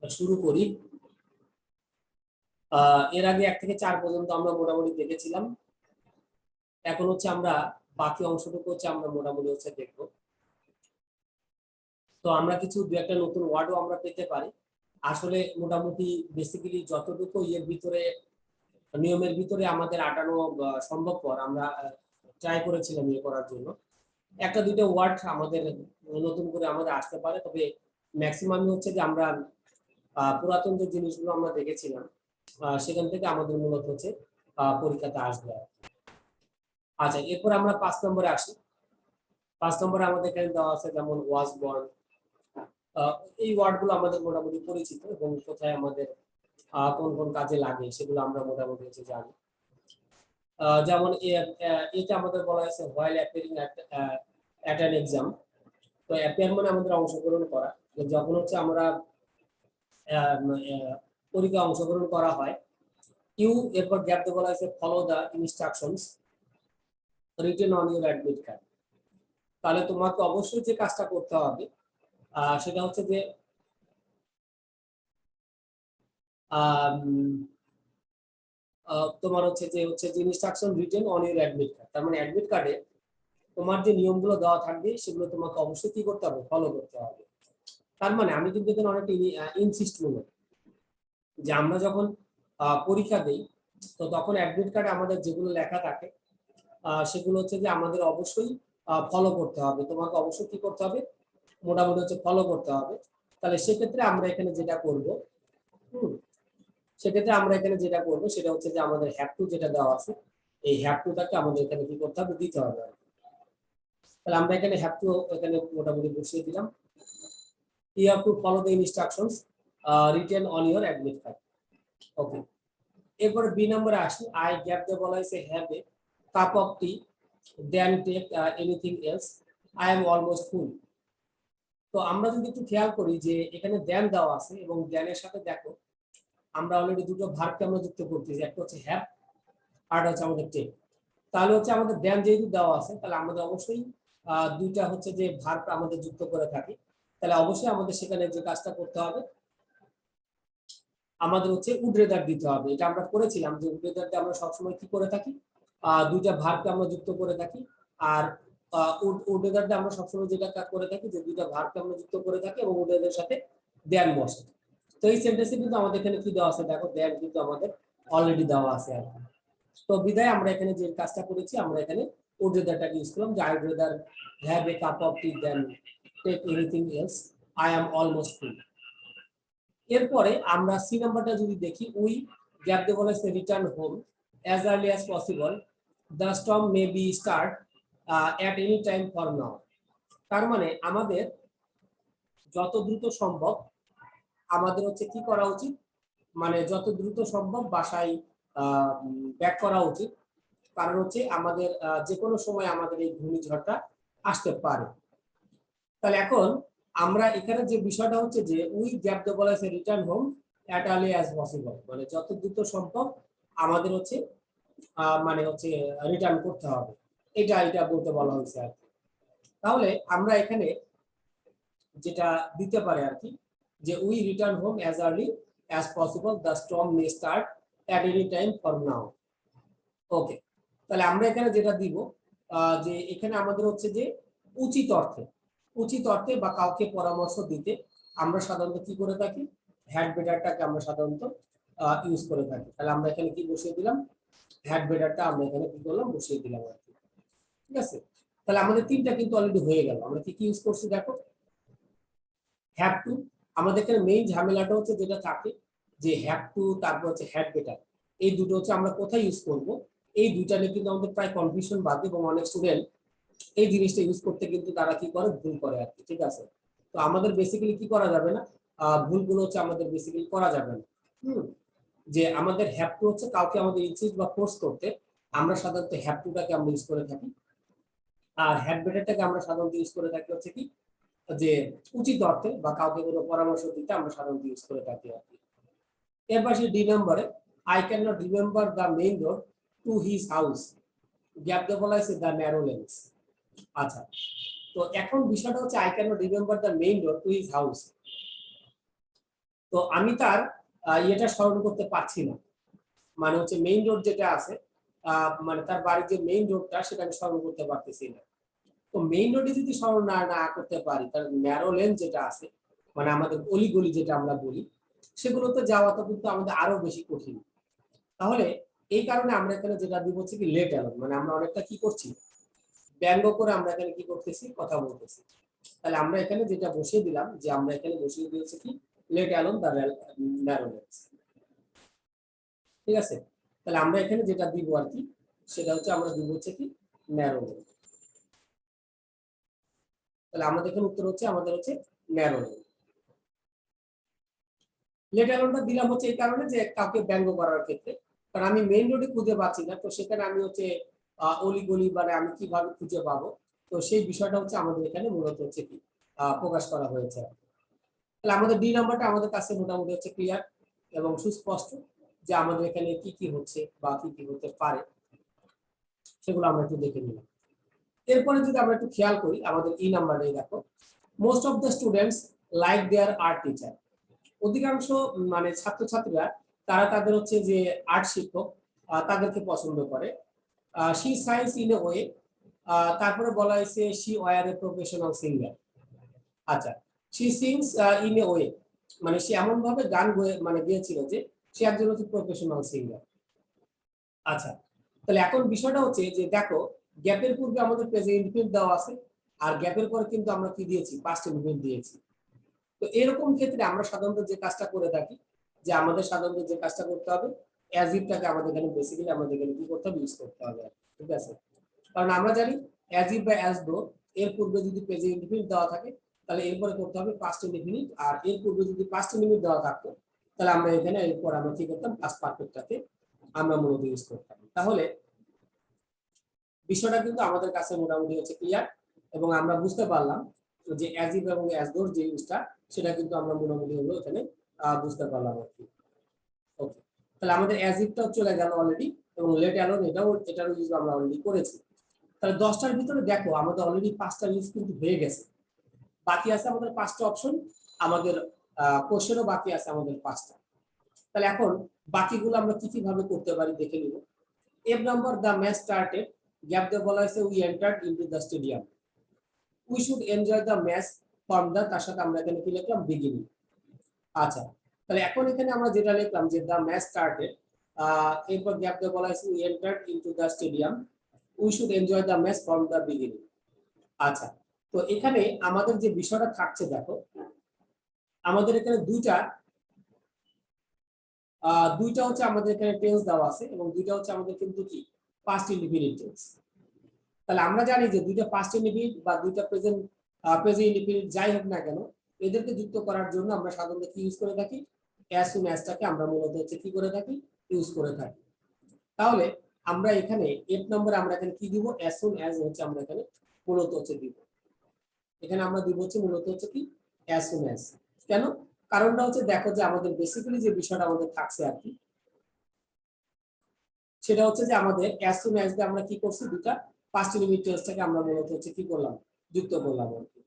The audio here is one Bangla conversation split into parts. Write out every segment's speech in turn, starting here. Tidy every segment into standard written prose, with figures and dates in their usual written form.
শুরু করি। এর আগে 1 থেকে 4 পর্যন্ত আমরা মোটামুটি দেখেছিলাম। এখন হচ্ছে আমরা বাকি অংশটুকু হচ্ছে আমরা মোটামুটি হচ্ছে দেখব। তো আমরা কিছু দু একটা নতুন ওয়ার্ডও আমরা পেতে পারি। আসলে মোটামুটি বেসিক্যালি যতটুকু এর ভিতরে নিয়মের ভিতরে আমাদের আটানো সম্ভবপর আমরা ট্রাই করেছিলাম ইয়ে করার জন্য। একটা দুটো ওয়ার্ড আমাদের নতুন করে আমাদের আসতে পারে, তবে ম্যাক্সিমাম হচ্ছে যে আমরা পুরাতন যে জিনিসগুলো আমরা দেখেছিলাম সেখান থেকে আমাদের মূলত হচ্ছে পরীক্ষাতে আসবে। আচ্ছা, এরপর আমরা 5 নম্বরে আসি। 5 নম্বরে আমাদের এখানে দেওয়া আছে যেমন ওয়াজ বর্ন। এই ওয়ার্ডগুলো আমাদের মোটামুটি পরিচিত এবং কোথায় আমাদের কোন কোন কাজে লাগে সেগুলো আমরা মোটামুটি হচ্ছে জানি। যেমন এটা আমাদের বলা হয়েছে while appearing at an exam. তো অ্যাপিয়ার মানে আমাদের অংশগ্রহণ করা। যখন হচ্ছে আমরা পরীক্ষায় অংশগ্রহণ করা হয়, ইউ এরপর গ্যাপ দিয়ে বলা হয়েছে follow the instructions written on your admit card. তাহলে তোমাকে অবশ্যই যে কাজটা করতে হবে সেটা হচ্ছে যে তোমার হচ্ছে যে instruction written on your admit card. তার মানে অ্যাডমিট কার্ডে তোমার যে নিয়মগুলো দেওয়া থাকবে সেগুলো তোমাকে অবশ্যই কি করতে হবে, ফলো করতে হবে। তার মানে আমি কিন্তু এখানে অনেকটা ইনসিস্ট করব যে আমরা যখন পরীক্ষা দেই তো তখন অ্যাডমিট কার্ডে আমাদের যেগুলো লেখা থাকে সেগুলো হচ্ছে যে আমাদের অবশ্যই ফলো করতে হবে। তোমাকে অবশ্যই কি করতে হবে, মোটামুটি হচ্ছে ফলো করতে হবে। তাহলে সেক্ষেত্রে আমরা এখানে যেটা করব সেটা হচ্ছে যে আমাদের হ্যাভ টু যেটা দেওয়া আছে এই হ্যাভ টুটাকে আমাদের এখানে কি করতে হবে, দিতে হবে। তাহলে আমরা এখানে হ্যাভ টু এখানে মোটামুটি বসিয়ে দিলাম। You have to follow the instructions written on your admit card. Okay, এরপরে বি নম্বরে আসি। আই গ্যাপ দিয়ে বলা হয়েছে have a cup of tea then take anything else, I am almost full. তো আমরা যদি একটু খেয়াল করি যে এখানে দেন দেওয়া আছে এবং দেনের সাথে দেখো আমরা অলরেডি দুটো ভার্বকে আমরা যুক্ত করতেছি, একটা হচ্ছে হ্যাভ আর হচ্ছে আমাদের টেক। তাহলে হচ্ছে আমাদের দেন যেহেতু দেওয়া আছে তাহলে আমাদের অবশ্যই দুইটা হচ্ছে যে ভার্ব আমাদের যুক্ত করে থাকি। তাহলে অবশ্যই আমাদের সেখানে যে কাজটা করতে হবে আমাদের হচ্ছে উড রেদার দিতে হবে। এটা আমরা করেছিলাম যে উড রেদারটা আমরা সবসময় কি করে থাকি, দুইটা ভার্বকে আমরা যুক্ত করে থাকি। আর উড রেদারটা আমরা সবসময় যেটা করে থাকি যে দুইটা ভার্বকে আমরা যুক্ত করে থাকি এবং উড রেদারের সাথে দেন বসে। তো এই সেন্টেন্সে কিন্তু আমাদের এখানে কি দেওয়া আছে, দেখো দেন কিন্তু আমাদের অলরেডি দেওয়া আছে আর কি। তো বিদায় আমরা এখানে যে কাজটা করেছি আমরা এখানে উড রেদারটাকে ইউজ করলাম যে I would rather have a cup of tea then take anything else, I am almost full. এরপরে আমরা সি নাম্বারটা যদি দেখি, উই গ্যাপ দিয়ে বলেছে return home as early as possible, the storm may be start at any time for now. তার মানে আমাদের যত দ্রুত সম্ভব আমাদের হচ্ছে কি করা উচিত, মানে যত দ্রুত সম্ভব বাসায় ব্যাক করা উচিত। কারণ হচ্ছে আমাদের যে কোনো সময় আমাদের এই ঘূর্ণিঝড়টা আসতে পারে। তাহলে এখন আমরা এখানে যে বিষয়টা হচ্ছে যে উই গ্যাপ দিয়ে বলা হয়েছে return home at early as possible, মানে যত দ্রুত সম্ভব আমাদের হচ্ছে মানে হচ্ছে রিটার্ন করতে হবে, এটা বলতে বলা হয়েছে আর কি। তাহলে আমরা এখানে যেটা দিতে পারে আর কি যে we return home as early as possible, the storm may start at any time from now. Okay, তাহলে আমরা এখানে যেটা দিব যে এখানে আমাদের হচ্ছে যে উচিত অর্থে বা কাউকে পরামর্শ দিতে আমরা সাধারণত কি করে থাকি, হ্যাড বেটারটাকে আমরা সাধারণত ইউজ করে থাকি। তাহলে আমরা এখানে কি বসিয়ে দিলাম, হ্যাড বেটারটা আমরা এখানে কি করলাম, বসিয়ে দিলাম আর কি। ঠিক আছে, তাহলে আমাদের তিনটা কিন্তু অলরেডি হয়ে গেল। আমরা কি কি ইউজ করছি দেখো, হ্যাভ টু। আমাদের এখানে মেইন ঝামেলাটা হচ্ছে যেটা থাকে যে হ্যাভ টু তারপর হচ্ছে হ্যাড বেটার, এই দুটো হচ্ছে আমরা কোথায় ইউজ করব, এই দুইটা নিয়ে কিন্তু আমাদের প্রায় কনফিউশন বাদ এবং অনেক স্টুডেন্ট এই জিনিসটা ইউজ করতে কিন্তু তারা কি করে, ভুল করে আর কি। ঠিক আছে, তো আমাদের বেসিক্যালি কি করা যাবে না, ভুলগুলো হচ্ছে আমাদের বেসিক্যালি করা যাবে না। যে আমাদের হ্যাভ টু হচ্ছে কাউকে আমাদের ইনসিস্ট বা ফোর্স করতে আমরা সাধারণত হ্যাভ টুটাকে আমরা ইউজ করে থাকি। আর হ্যাড বেটারটাকে আমরা সাধারণত ইউজ করে থাকি হচ্ছে কি যে উচিত অর্থে বা কাউকে কোনো পরামর্শ দিতে আমরা সাধারণত ইউজ করে থাকি আর কি। এর পাশে ডি নম্বরে I can not remember the main road to his house, gap দিয়ে বলা হয়েছে দ্য ন্যারো লেন্স। আচ্ছা, তো এখন বিষয়টা হচ্ছে I can not remember the main road to his house. তো তো আমি তার ইয়েটা স্মরণ করতে পারছি না, মানে হচ্ছে মেইন রোড যেটা আছে, মানে তার বাড়ির যে মেইন রোডটা সেটা আমি স্মরণ করতে পারতেছি না। তো মেইন রোডে যদি স্মরণ না করতে পারি, তার ন্যারো লেন যেটা আছে, মানে আমাদের অলিগলি যেটা আমরা বলি, সেগুলোতে যাওয়া তো কিন্তু আমাদের আরো বেশি কঠিন। তাহলে এই কারণে আমরা এখানে যেটা দিব হচ্ছে কি লেট অ্যালোন, মানে আমরা অনেকটা কি করছি, ব্যঙ্গ করে আমরা এখানে কি করতেছি, কথা বলতেছি। তাহলে আমরা এখানে যেটা বসিয়ে দিলাম, যে আমরা এখানে বসিয়ে দিয়েছি কি let alone the narrow lens. ঠিক আছে, তাহলে আমরা এখানে যেটা দিব আর কি, সেটা হচ্ছে আমরা দিব হচ্ছে কি ন্যারো লেন। তাহলে আমাদের এখানে উত্তর হচ্ছে আমাদের হচ্ছে ন্যারো লেন। লেট অ্যালোনটা দিলাম হচ্ছে এই কারণে যে কাউকে ব্যঙ্গ করার ক্ষেত্রে, কারণ আমি মেইন রোডে খুঁজে পাচ্ছি না, তো সেখানে আমি হচ্ছে অলি গলি মানে আমি কিভাবে খুঁজে পাবো, তো সেই বিষয়টা হচ্ছে আমাদের এখানে মূলত হচ্ছে কি প্রকাশ করা হয়েছে। তাহলে আমাদের ডি নাম্বারটা আমাদের কাছে মোটামুটি হচ্ছে ক্লিয়ার এবং সুস্পষ্ট, যে আমাদের এখানে কি কি হচ্ছে বা কি কি হতে পারে সেগুলো আমরা একটু দেখে নিলাম। এরপরে যদি আমরা একটু খেয়াল করি আমাদের ই নাম্বারে, দেখো most of the students like their art teacher. অধিকাংশ মানে ছাত্রছাত্রীরা তারা তাদের হচ্ছে যে আর্ট শিক্ষক তাদেরকে পছন্দ করে। She sings in a way, তারপরে বলা হয়েছে she were a professional singer. আচ্ছা, she sings in a way, মানে সে এমন ভাবে গান মানে গেয়েছিল যে সে একজন হচ্ছে প্রফেশনাল সিঙ্গার। আচ্ছা, তাহলে এখন বিষয়টা হচ্ছে যে দেখো গ্যাপের পূর্বে আমাদের প্রেজেন্ট ইনডিফিনিট দেওয়া আছে, আর গ্যাপের পরে কিন্তু আমরা কি দিয়েছি, পাস্ট ইনডিফিনিট দিয়েছি। তো এরকম ক্ষেত্রে আমরা সাধারণত যে কাজটা করে থাকি, যে আমাদের সাধারণত যে কাজটা করতে হবে, অ্যাজ ইফটাকে আমাদের এখানে বেসিক্যালি আমাদের এখানে কি করতে হবে, ইউজ করতে হবে। ঠিক আছে, কারণ আমরা জানি অ্যাজ ইফ বা অ্যাজ দো এর পূর্বে যদি প্রেজেন্ট ইনডিফিনিট দেওয়া থাকে, তাহলে এরপরে করতে হবে পাস্ট ইনডিফিনিট, আর এর পূর্বে যদি পাস্ট ইনডিফিনিট দেওয়া থাকতো, তাহলে আমরা এখানে এরপর আমরা কি করতাম, পাস্ট পারফেক্টটাকে আমরা মূলত ইউজ করতাম। তাহলে বিষয়টা কিন্তু আমাদের কাছে মোটামুটি হচ্ছে ক্লিয়ার, এবং আমরা বুঝতে পারলাম যে অ্যাজ ইফ এবং অ্যাজ দোর যে ইউজটা, সেটা কিন্তু আমরা মোটামুটি হলো এখানে বুঝতে পারলাম আর কি। ওকে, তাহলে আমাদের অ্যাজ ইফটাও চলে গেল অলরেডি, এবং লেট অ্যালোন এটারও ইউজ আমরা অলরেডি করেছি। তাহলে 10টার ভিতরে দেখো আমাদের অলরেডি 5টা ইউজ কিন্তু হয়ে গেছে, বাকি আছে আমাদের 5টা অপশন, আমাদের কোশ্চেনও বাকি আছে আমাদের 5টা। তাহলে এখন বাকিগুলো আমরা কি কি ভাবে করতে পারি দেখে নিব। F number, the match started, gap দিয়ে বলা হয়েছে we entered into the stadium, we should enjoy the match from the, তার সাথে আমরা এখানে কি লিখলাম, বিগিনিং। আচ্ছা, তাহলে এখন এখানে আমরা যেটা লিখলাম যে দ্য ম্যাচ স্টার্টেড, এরপর গ্যাপ দিয়ে বলা হয়েছে we entered into the stadium, we should enjoy the match from the beginning. আচ্ছা, তো এখানে আমাদের যে বিষয়টা থাকছে দেখো, আমাদের এখানে দুইটা হচ্ছে আমাদের এখানে টেন্স দেওয়া আছে, এবং দুইটা হচ্ছে আমাদের কিন্তু কি পাস্ট ইনডিফিনিট টেন্স। তাহলে আমরা জানি যে দুইটা পাস্ট ইনডিফিনিট বা দুইটা প্রেজেন্ট ইনডিফিনিট যাই হোক না কেন, এদেরকে যুক্ত করার জন্য আমরা সাধারণত কি ইউজ করে থাকি, অ্যাজ সুন অ্যাজটাকে আমরা মূলত হচ্ছে কি করে থাকি, ইউজ করে থাকি। তাহলে আমরা এখানে এফ নম্বরে আমরা এখানে কি দিব, অ্যাজ সুন অ্যাজ হচ্ছে আমরা এখানে মূলত হচ্ছে দিব, এখানে আমরা দিব হচ্ছে মূলত হচ্ছে কি অ্যাজ সুন অ্যাজ। কেন, কারণটা হচ্ছে দেখো যে আমাদের বেসিক্যালি যে বিষয়টা আমাদের থাকছে আর কি, সেটা হচ্ছে যে আমাদের অ্যাজ সুন অ্যাজ দিয়ে আমরা কি করছি, দুটা পাস্ট ইনডিফিনিট টেন্সটাকে আমরা মূলত হচ্ছে কি করলাম, যুক্ত করলাম আর কি।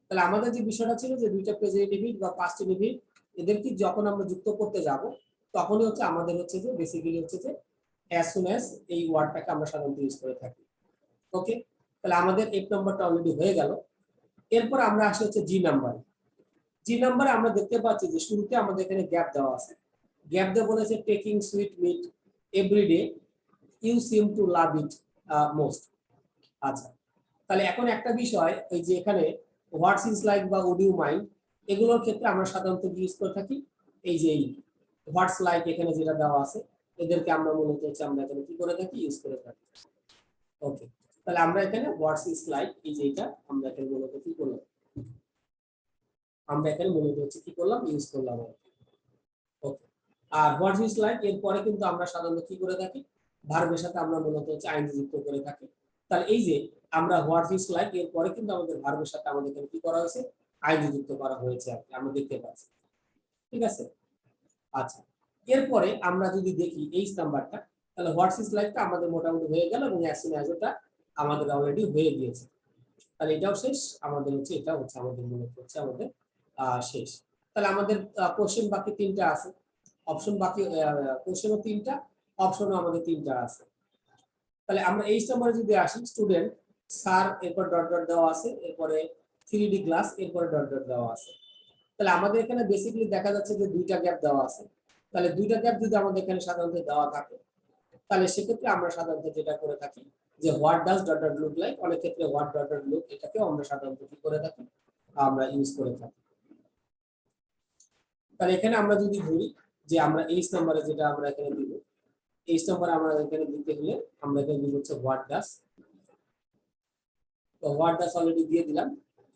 তাহলে আমাদের যে বিষয়টা ছিল যে দুইটা প্রেজেন্ট ইনডিফিনিট বা পাস্ট ইনডিফিনিট, এদেরকে যখন আমরা যুক্ত করতে যাব, তখনই হচ্ছে আমাদের হচ্ছে যে বেসিক্যালি হচ্ছে যে অ্যাজ সুন অ্যাজ এই ওয়ার্ডটাকে আমরা সাধারণত ইউজ করে থাকি। ওকে, তাহলে আমাদের এফ নাম্বারটা অলরেডি হয়ে গেল। এরপর আমরা আসি হচ্ছে জি নাম্বার। জি নাম্বারে আমরা দেখতে পাচ্ছি যে শুরুতে আমাদের এখানে গ্যাপ দেওয়া আছে, গ্যাপ দিয়ে বলেছে taking sweet meat everyday, you seem to love it most. আচ্ছা, তাহলে এখন একটা বিষয়, এই যে এখানে হোয়াটস ইজ লাইক বা উড ইউ মাইন্ড, এগুলোর ক্ষেত্রে আমরা সাধারণত ইউজ করে থাকি এই যে হোয়াটস লাইক এখানে যেটা দেওয়া আছে, এদেরকে আমরা মূলত হচ্ছে আমরা এখানে কি করে থাকি, ইউজ করে থাকি। ওকে, তাহলে আমরা এখানে হোয়াটস ইজ লাইক এই যে এটা আমরা এখানে মূলত কি করলাম, আমরা এখানে মূলত হচ্ছে কি করলাম, ইউজ করলাম। ওকে, আর হোয়াট ইজ লাইক এর পরে কিন্তু আমরা সাধারণত কি করে থাকি, ভার্বের সাথে আমরা মূলত হচ্ছে আইএনজি যুক্ত করে থাকি। তাহলে এই যে আমরা হোয়াট ইজ লাইক এর পরে কিন্তু আমাদের ভার্বের সাথে আমাদের এখানে কি করা হয়েছে, আইএনজি যুক্ত করা হয়েছে আর কি, আমরা দেখতে পাচ্ছি। ঠিক আছে, আচ্ছা, এরপরে আমরা যদি দেখি এইচ নাম্বারটা, তাহলে হোয়াটস ইজ লাইকটা আমাদের মোটামুটি হয়ে গেল, এবং অ্যাজ সুন অ্যাজ ওটা আমাদের অলরেডি হয়ে গিয়েছে। তাহলে এটাও শেষ আমাদের হচ্ছে, এটা হচ্ছে আমাদের মূলত হচ্ছে আমাদের শেষ। তাহলে আমাদের কোশ্চেন বাকি তিনটা আছে, অপশন বাকি, কোশ্চেনও তিনটা, অপশনও আমাদের তিনটা আছে। তাহলে আমরা এই নম্বরে যদি আসি, স্টুডেন্ট স্যার, এরপর ডট ডট দেওয়া আছে, এরপরে 3D গ্লাস, এরপরে ডট ডট দেওয়া আছে। তাহলে আমাদের এখানে বেসিক্যালি দেখা যাচ্ছে যে দুইটা গ্যাপ দেওয়া আছে। তাহলে দুইটা গ্যাপ যদি আমাদের এখানে সাধারণত দেওয়া থাকে, তাহলে সেক্ষেত্রে আমরা সাধারণত যেটা করে থাকি যে what does dot dot look like, অনেক ক্ষেত্রে হোয়াট ডট ডট লুক, এটাকেও আমরা সাধারণত কি করে থাকি, আমরা ইউজ করে থাকি। তাহলে এখানে আমরা যদি ধরি যে আমরা এইচ নম্বরে যেটা আমরা এখানে দিব, এইচ নম্বরে আমরা এখানে দিতে হলে আমরা এখানে দিব হচ্ছে হোয়াট ডাজ। তো হোয়াট ডাজ অলরেডি দিয়ে দিলাম।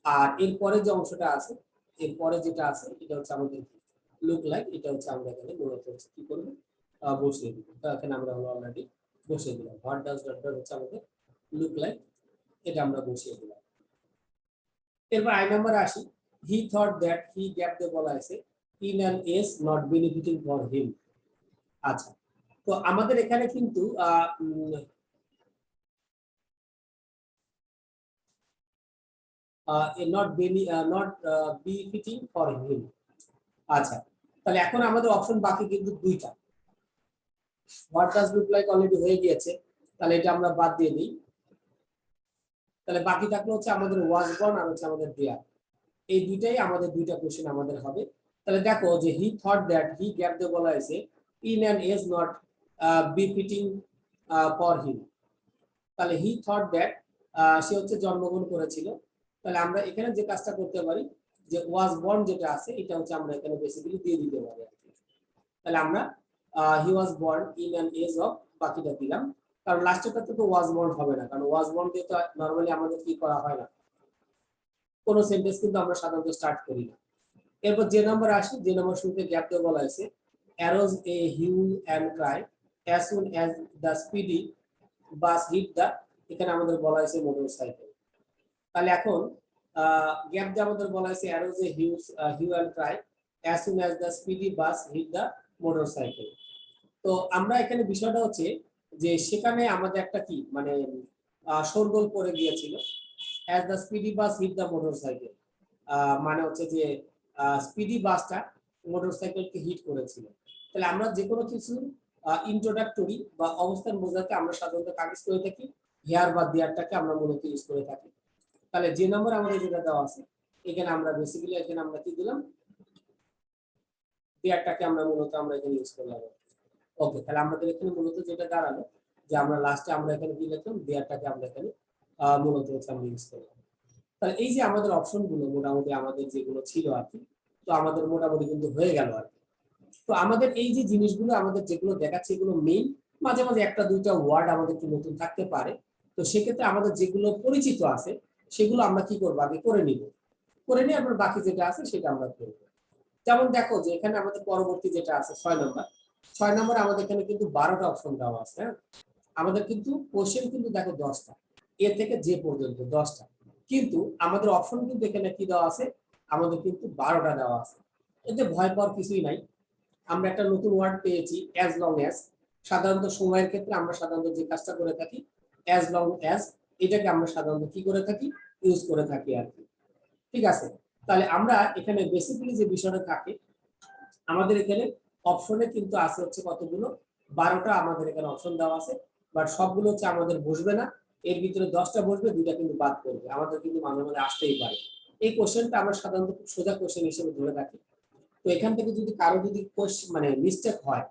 আর এরপরে যে অংশটা আছে, এরপরে যেটা আছে এটা হচ্ছে আমাদের লুক লাইক, এটা হচ্ছে আমরা এখানে মূলত হচ্ছে কি করব, বসিয়ে দিব। তো এখানে আমরা অলরেডি বসিয়ে দিলাম, হোয়াট ডাজ ডট ডট হচ্ছে আমাদের লুক লাইক, এটা আমরা বসিয়ে দিলাম। এরপর আই নাম্বারে আসি, he thought that he gap দিয়ে বলা আছে in an age not benefiting for him. আচ্ছা, তো আমাদের এখানে কিন্তু not benefiting for him। আচ্ছা, তাহলে এখন আমাদের অপশন বাকি কিন্তু দুইটা, what does look like already হয়ে গিয়েছে, তাহলে এটা আমরা বাদ দিয়ে দিই। তাহলে বাকি থাকলো হচ্ছে আমাদের ওয়াজ বর্ন আর হচ্ছে আমাদের দেয়ার, এই দুইটাই আমাদের দুইটা কোশ্চেন আমাদের হবে। তাহলে দেখো যে he thought that, he gap দিয়ে বলা হয়েছে in an age not befitting for him. তাহলে হি থট দ্যাট, সে হচ্ছে জন্মগ্রহণ করেছিল। তাহলে আমরা এখানে যে কাজটা করতে পারি যে ওয়াজ বর্ন যেটা আছে এটা হচ্ছে আমরা এখানে বেসিক্যালি দিয়ে দিতে পারি। তাহলে আমরা he was born in an age of, বাকিটা দিলাম, কারণ লাস্টেরটা তো ওয়াজ বর্ন হবে না, কারণ ওয়াজ বর্ন দিয়ে তো নরমালি আমাদের কি করা হয় না, কোনো সেন্টেন্স কিন্তু আমরা সাধারণত স্টার্ট করি না। এরপর যে নাম্বার আসি, যে নাম্বার শুরুতে গ্যাপ দিয়ে বলা হয়েছে arose a hue and cry as soon as the speedy bus hit the, এখানে আমাদের বলা হয়েছে মোটরসাইকেল। তাহলে এখন গ্যাপ দিয়ে আমাদের বলা হয়েছে arose a hue and cry as soon as the speedy bus hit the motorcycle. তো আমরা এখানে বিষয়টা হচ্ছে যে সেখানে আমাদের একটা কি মানে শোরগোল পড়ে গিয়েছিল, as the speedy bus hit the motorcycle, মানে হচ্ছে যে স্পিডি বাসটা মোটরসাইকেলকে হিট করেছিল। তাহলে আমরা যে কোনো কিছু ইন্ট্রোডাক্টরি বা অবস্থান বোঝাতে আমরা সাধারণত কাগজ করে থাকি হেয়ার বা দেয়ারটাকে আমরা মূলত ইউজ করে থাকি। তাহলে যে নম্বর আমাদের যেটা দেওয়া আছে এখানে আমরা বেসিক্যালি এখানে আমরা কি দিলাম, দেয়ারটাকে আমরা মূলত আমরা এখানে ইউজ করলাম। ওকে, তাহলে আমাদের এখানে মূলত যেটা দাঁড়ালো যে আমরা লাস্টে আমরা এখানে কি লিখলাম, দেয়ারটাকে আমরা এখানে মূলত হচ্ছে আমরা ইউজ করলাম। তাহলে এই যে আমাদের অপশনগুলো মোটামুটি আমাদের যেগুলো ছিল আর কি, তো আমাদের মোটামুটি কিন্তু হয়ে গেল আর কি। তো আমাদের এই যে জিনিসগুলো আমাদের যেগুলো দেখাচ্ছে এগুলো মেইন, মাঝে মাঝে একটা দুইটা ওয়ার্ড আমাদের একটু নতুন থাকতে পারে। তো সেক্ষেত্রে আমাদের যেগুলো পরিচিত আছে সেগুলো আমরা কি করবো, আগে করে নিব, করে নিয়ে আমরা বাকি যেটা আছে সেটা আমরা করবো। যেমন দেখো যে এখানে আমাদের পরবর্তী যেটা আছে 6 নম্বর, 6 নম্বর আমাদের এখানে কিন্তু 12টা অপশন দেওয়া আছে। হ্যাঁ, আমাদের কিন্তু কোশ্চেন কিন্তু দেখো 10টা, এ থেকে যে পর্যন্ত 10টা, কিন্তু আমাদের অপশন কিন্তু এখানে কি দেওয়া আছে, আমাদের কিন্তু 12টা দেওয়া আছে। এতে ভয় পাওয়ার কিছুই নাই। আমরা একটা নতুন ওয়ার্ড পেয়েছি অ্যাজ লং অ্যাজ, সাধারণত সময়ের ক্ষেত্রে আমরা সাধারণত যে কাজটা করে থাকি অ্যাজ লং অ্যাজ, এটাকে আমরা সাধারণত কি করে থাকি, ইউজ করে থাকি আর কি। ঠিক আছে, তাহলে আমরা এখানে বেসিক্যালি যে বিষয়টা থাকে আমাদের এখানে অপশনে কিন্তু আছে হচ্ছে কতগুলো, 12টা আমাদের এখানে অপশন দেওয়া আছে, বাট সবগুলো হচ্ছে আমাদের বসবে না, এর ভিতরে 10টা বসবে, দুইটা কিন্তু বাদ পড়বে, আমাদের কিন্তু মাঝে মাঝে আসতেই পারে। এই কোশ্চেনটা আমরা সাধারণত খুব সোজা কোশ্চেন হিসেবে ধরে রাখি। তো এখান থেকে যদি কারো যদি মানে মিস্টেক হয়,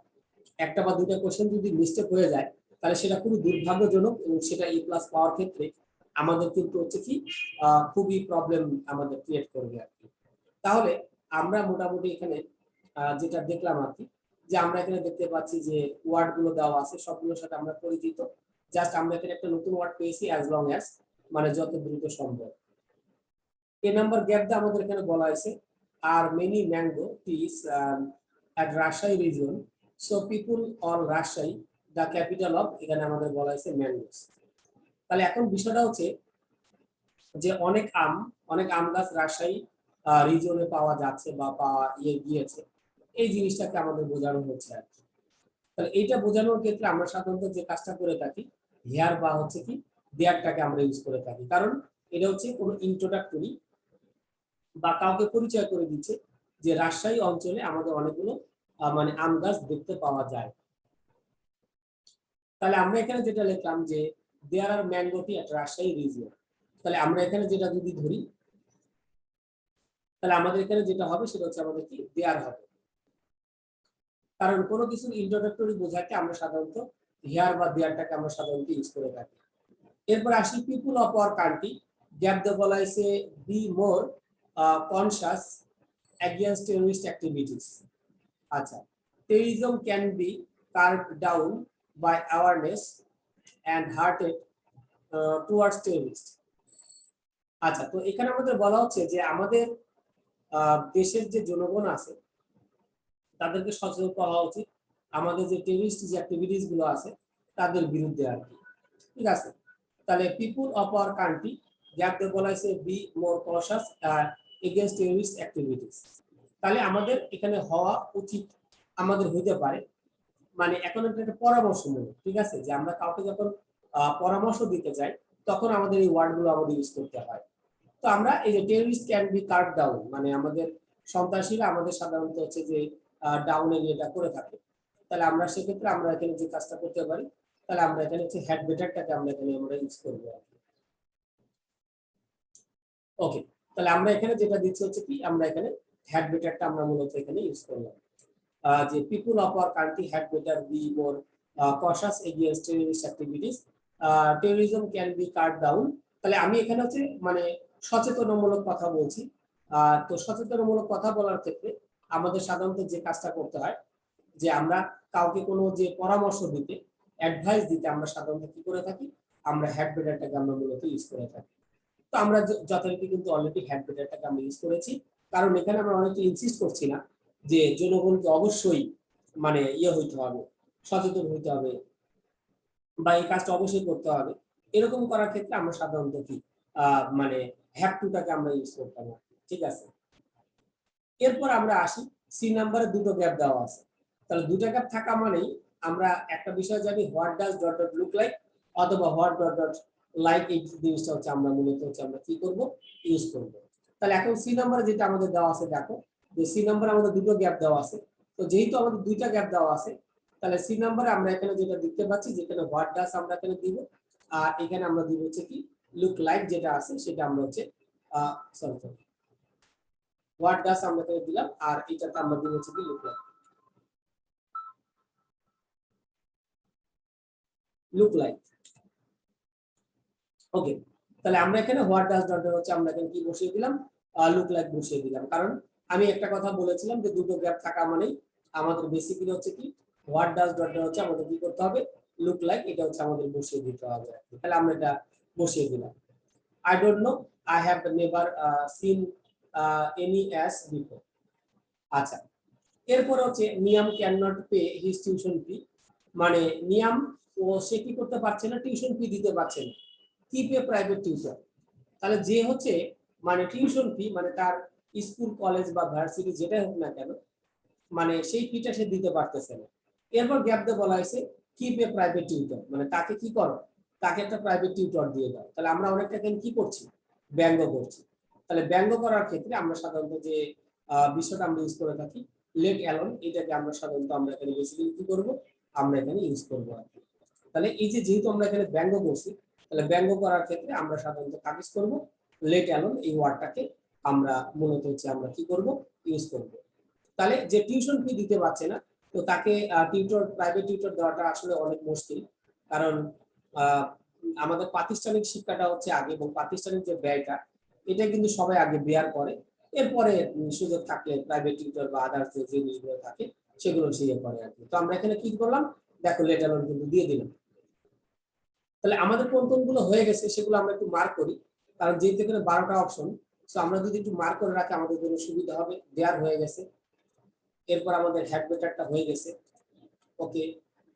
একটা বা দুইটা কোশ্চেন যদি মিস্টেক হয়ে যায় তাহলে সেটা খুবই দুর্ভাগ্যজনক, এবং সেটা এ প্লাস পাওয়ার ক্ষেত্রে আমাদের কিন্তু হচ্ছে কি খুবই প্রবলেম আমাদের ক্রিয়েট করবে আর কি। তাহলে আমরা মোটামুটি এখানে যেটা দেখলাম আর কি, যে আমরা এখানে দেখতে পাচ্ছি যে ওয়ার্ড গুলো দেওয়া আছে সবগুলোর সাথে আমরা পরিচিত, জাস্ট আমরা এখানে একটা নতুন ওয়ার্ড পেয়েছি অ্যাজ লং অ্যাজ, মানে যত দ্রুত সম্ভব। এ নাম্বার গ্যাপ দিয়ে আমাদের এখানে বলা হয়েছে are many mango trees at Rajshahi region, so people all Rajshahi the capital of, এখানে আমাদের বলা হয়েছে ম্যাঙ্গোস। তাহলে এখন বিষয়টা হচ্ছে যে অনেক আম গাছ রাজশাহী রিজিয়নে পাওয়া যাচ্ছে বা পাওয়া গিয়েছে, এই জিনিসটাকে আমাদের বোঝানো হচ্ছে আর কি। তাহলে এইটা বোঝানোর ক্ষেত্রে আমরা সাধারণত যে কাজটা করে থাকি হেয়ার বা হচ্ছে কি দেয়ারটাকে আমরা ইউজ করে থাকি, কারণ এটা হচ্ছে কোনো ইন্ট্রোডাক্টরি বা কাউকে পরিচয় করে দিচ্ছে যে রাজশাহী অঞ্চলে আমাদের অনেকগুলো মানে আম গাছ দেখতে পাওয়া যায়। তাহলে আমরা এখানে যেটা লিখলাম যে দেয়ার আর ম্যাঙ্গো ট্রি এট রাজশাহী রিজিয়ন, তাহলে আমরা এখানে যেটা যদি ধরি তাহলে আমাদের এখানে যেটা হবে সেটা হচ্ছে আমাদের কি দেয়ার হবে, কারণ কোনো কিছু ইন্ট্রোডাক্টরি বোঝাতে আমরা সাধারণত হিয়ার বা দেয়ারটাকে আমরা সাধারণত ইউজ করে থাকি। এরপর আসি people of our country, gap দিয়ে বলা হয়েছে be more conscious against terrorist activities. আচ্ছা, terrorism can be carved down by awareness and hearted towards terrorists. আচ্ছা, তো এখানে আমাদের বলা হচ্ছে যে আমাদের দেশের যে জনগণ আছে তাদেরকে সচেতন করা উচিত আমাদের যে টেররিস্ট যে অ্যাক্টিভিটিস গুলো আছে তাদের বিরুদ্ধে আর কি। ঠিক আছে, তাহলে people of our country gap দিয়ে বলা হয়েছে be more conscious against terrorist activities. তাহলে আমাদের এখানে হওয়া উচিত, আমাদের হইতে পারে, মানে এখন একটা পরামর্শমূলক, ঠিক আছে, যে আমরা কাউকে যখন পরামর্শ দিতে চাই তখন আমাদের এই ওয়ার্ডগুলো আমাদের ইউজ করতে হয়। তো আমরা এই যে terrorist can be cut down, মানে আমাদের সন্ত্রাসীরা আমাদের সাধারণত হচ্ছে যে ডাউন এরিয়াটা করে থাকে, তাহলে আমরা সেক্ষেত্রে আমরা এখানে যে কাজটা করতে পারি, তাহলে আমরা এখানে হচ্ছে হেড বেটারটাকে আমরা এখানে আমরা ইউজ করবো। ওকে, তাহলে আমরা এখানে যেটা দিচ্ছি হচ্ছে কি আমরা এখানে হেড বেটারটা আমরা মূলত এখানে ইউজ করলাম, যে people of our country had better be more কশাস against terrorist activities, terrorism can be cut down. তাহলে আমি এখানে হচ্ছে মানে সচেতনমূলক কথা বলছি। তো সচেতনমূলক কথা বলার ক্ষেত্রে আমাদের সাধারণত যে কাজটা করতে হয় যে আমরা কাউকে কোনো যে পরামর্শ দিতে, অ্যাডভাইস দিতে আমরা সাধারণত কি করে থাকি, আমরা হেড বেটারটাকে আমরা মূলত ইউজ করে থাকি। তো আমরা যথারীতি কিন্তু অলরেডি হেড বেটারটাকে আমরা ইউজ করেছি, কারণ এখানে আমরা অনেকটা ইনসিস্ট করছি না যে জনগণকে অবশ্যই মানে হইতে হবে, সচেতন হইতে হবে বা এই কাজটা অবশ্যই করতে হবে, এরকম করার ক্ষেত্রে আমরা সাধারণত কি মানে হ্যাভ টুটাকে আমরা ইউজ করতাম। ঠিক আছে, এরপর আমরা আসি সি নাম্বারে দুটো গ্যাপ দেওয়া আছে, তাহলে দুটো গ্যাপ থাকা মানেই আমরা একটা বিষয় জানি what does dot dot look like অথবা হোয়াট ডট ডট লাইক, এই জিনিসটা হচ্ছে আমরা মূলত হচ্ছে আমরা কি করব ইউজ করব। তাহলে এখন সি নাম্বারে যেটা আমাদের দেওয়া আছে, দেখো যে সি নাম্বারে আমাদের দুটো গ্যাপ দেওয়া আছে, তো যেহেতু আমাদের দুইটা গ্যাপ দেওয়া আছে তাহলে সি নাম্বারে আমরা এখানে যেটা দেখতে পাচ্ছি যেখানে হোয়াট ডাজ আমরা এখানে দিব, আর এখানে আমরা দিব হচ্ছে কি লুক লাইক যেটা আছে সেটা আমরা হচ্ছে সরি হোয়াট ডাজ আমরা এখানে দিলাম, আর এটাতে আমরা দিব হচ্ছে কি লুক লাইক, লুক লাইক। ওকে, তাহলে আমরা এখানে হোয়াট ডাজ ডট হচ্ছে আমরা এখানে কি বসিয়ে দিলাম, লুক লাইক বসিয়ে দিলাম, কারণ আমি একটা কথা বলেছিলাম যে দুটো গ্যাপ থাকা মানেই আমাদের বেসিক্যালি হচ্ছে কি হোয়াট ডাজ ডট হচ্ছে আমাদের কি করতে হবে, লুক লাইক, এটা হচ্ছে আমাদের বসিয়ে দিতে হবে। তাহলে আমরা এটা বসিয়ে দিলাম। I don't know, I have never seen any ass before. আচ্ছা, এরপর হচ্ছে Niam can not pay his tuition fee, মানে নিয়াম ও সে কি করতে পারছে না, টিউশন ফি দিতে পারছে না, কি পে প্রাইভেট টিউটর। তাহলে যে হচ্ছে মানে টিউশন ফি মানে তার স্কুল কলেজ বা ভার্সিটি যেটাই হোক না কেন, মানে সেই ফিটা সে দিতে পারতেছে না। এরপর গ্যাপ দিয়ে বলা হয়েছে কি পে প্রাইভেট টিউটর, মানে তাকে কি করো, তাকে একটা প্রাইভেট টিউটর দিয়ে দাও। তাহলে আমরা অনেকটা কি করছি, ব্যঙ্গ করছি। তাহলে ব্যঙ্গ করার ক্ষেত্রে আমরা সাধারণত যে বিষয়টা আমরা ইউজ করে থাকি লেট অ্যালোন, এটাকে আমরা সাধারণত আমরা এখানে বেসিক্যালি কি করব, আমরা এখানে ইউজ করব আর কি। তাহলে এই যে যেহেতু আমরা এখানে ব্যঙ্গ করছি, তাহলে ব্যঙ্গ করার ক্ষেত্রে আমরা সাধারণত কাজ করব লেট অ্যালোন, এই ওয়ার্ডটাকে আমরা মূলত হচ্ছে আমরা কি করব ইউজ করব। তাহলে যে টিউশন ফি দিতে পারছে না, তো তাকে টিউটর প্রাইভেট টিউটর দেওয়াটা আসলে অনেক মুশকিল, কারণ আমাদের প্রাতিষ্ঠানিক শিক্ষাটা হচ্ছে আগে, এবং প্রাতিষ্ঠানিক যে ব্যয়টা এটা কিন্তু সবাই আগে বেয়ার করে, এরপরে সুযোগ থাকলে প্রাইভেট টিউটর বা আদার্স যে জিনিসগুলো থাকে সেগুলো সে করে আর কি। তো আমরা এখানে কি করলাম, দেখো লেটার অন কিন্তু দিয়ে দিলাম। তাহলে আমাদের কোন কোনগুলো হয়ে গেছে সেগুলো আমরা একটু মার্ক করি, কারণ যেহেতু এখানে 12টা অপশন, তো আমরা যদি একটু মার্ক করে রাখি আমাদের জন্য সুবিধা হবে। দেয়ার হয়ে গেছে, এরপর আমাদের হেড বেটারটা হয়ে গেছে। ওকে,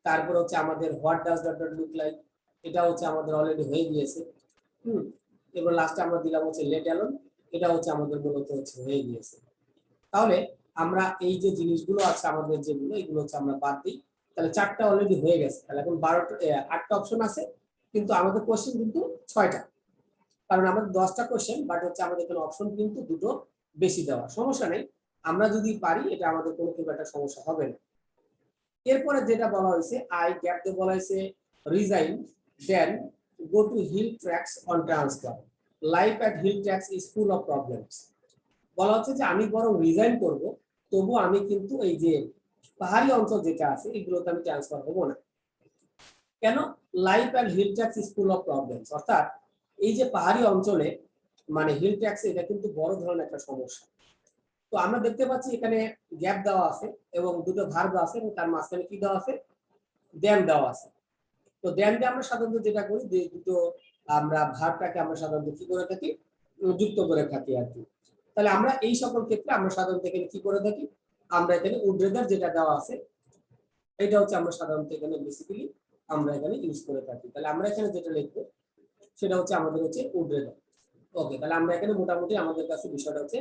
তারপর হচ্ছে আমাদের what does dot dot look like, এটা হচ্ছে আমাদের অলরেডি হয়ে গিয়েছে। এবার লাস্টে আমরা দিলাম হচ্ছে লেট অ্যালোন, এটা হচ্ছে আমাদের মূলত হচ্ছে হয়ে গিয়েছে। তাহলে আমরা এই যে জিনিসগুলো আছে আমাদের যেগুলো, এগুলো হচ্ছে আমরা বাদ দিই, তাহলে 4টা অলরেডি হয়ে গেছে। তাহলে এখন 8টা অপশন আছে, কিন্তু আমাদের কোশ্চেন কিন্তু 6টা, কারণ আমাদের 10টা কোশ্চেন, বাট হচ্ছে আমাদের এখানে অপশন কিন্তু দুটো বেশি দেওয়া, সমস্যা নেই। আমরা যদি পারি এটা আমাদের কোনো খুব একটা সমস্যা হবে না। এরপরে যেটা বলা হয়েছে আই গ্যাপ দিয়ে বলা হয়েছে resign then go to hill tracts on transfer life at hill tracts is full of problems. বলা হচ্ছে যে আমি বরং রিজাইন করব, তবু আমি কিন্তু এই যে পাহাড়ি অঞ্চল যেটা আছে এগুলোতে আমি ট্রান্সফার হবো না। কেন? Life and hill tracts is full of problems, অর্থাৎ এই যে পাহাড়ি অঞ্চলে মানে হিল ট্র্যাক্স এটা কিন্তু বড় ধরনের একটা সমস্যা। তো আমরা দেখতে পাচ্ছি এখানে গ্যাপ দেওয়া আছে এবং দুটো ভার্ব আছে এবং তার মাঝখানে কি দেওয়া আছে, দেন দেওয়া আছে। তো দেন দিয়ে আমরা সাধারণত যেটা করি যে দুটো আমরা ভার্বটাকে আমরা সাধারণত কি করে থাকি, যুক্ত করে থাকি আর কি। তাহলে আমরা এই সকল ক্ষেত্রে আমরা সাধারণত এখানে কি করে থাকি, আমরা এখানে উড্রেদার যেটা দেওয়া আছে এটা হচ্ছে আমরা সাধারণত এখানে বেসিক্যালি আমরা এখানে ইউজ করে থাকি। তাহলে আমরা এখানে যেটা লিখবো সেটা হচ্ছে আমাদের হচ্ছে উড্রেদার। ওকে, তাহলে আমরা এখানে মোটামুটি আমাদের কাছে বিষয়টা হচ্ছে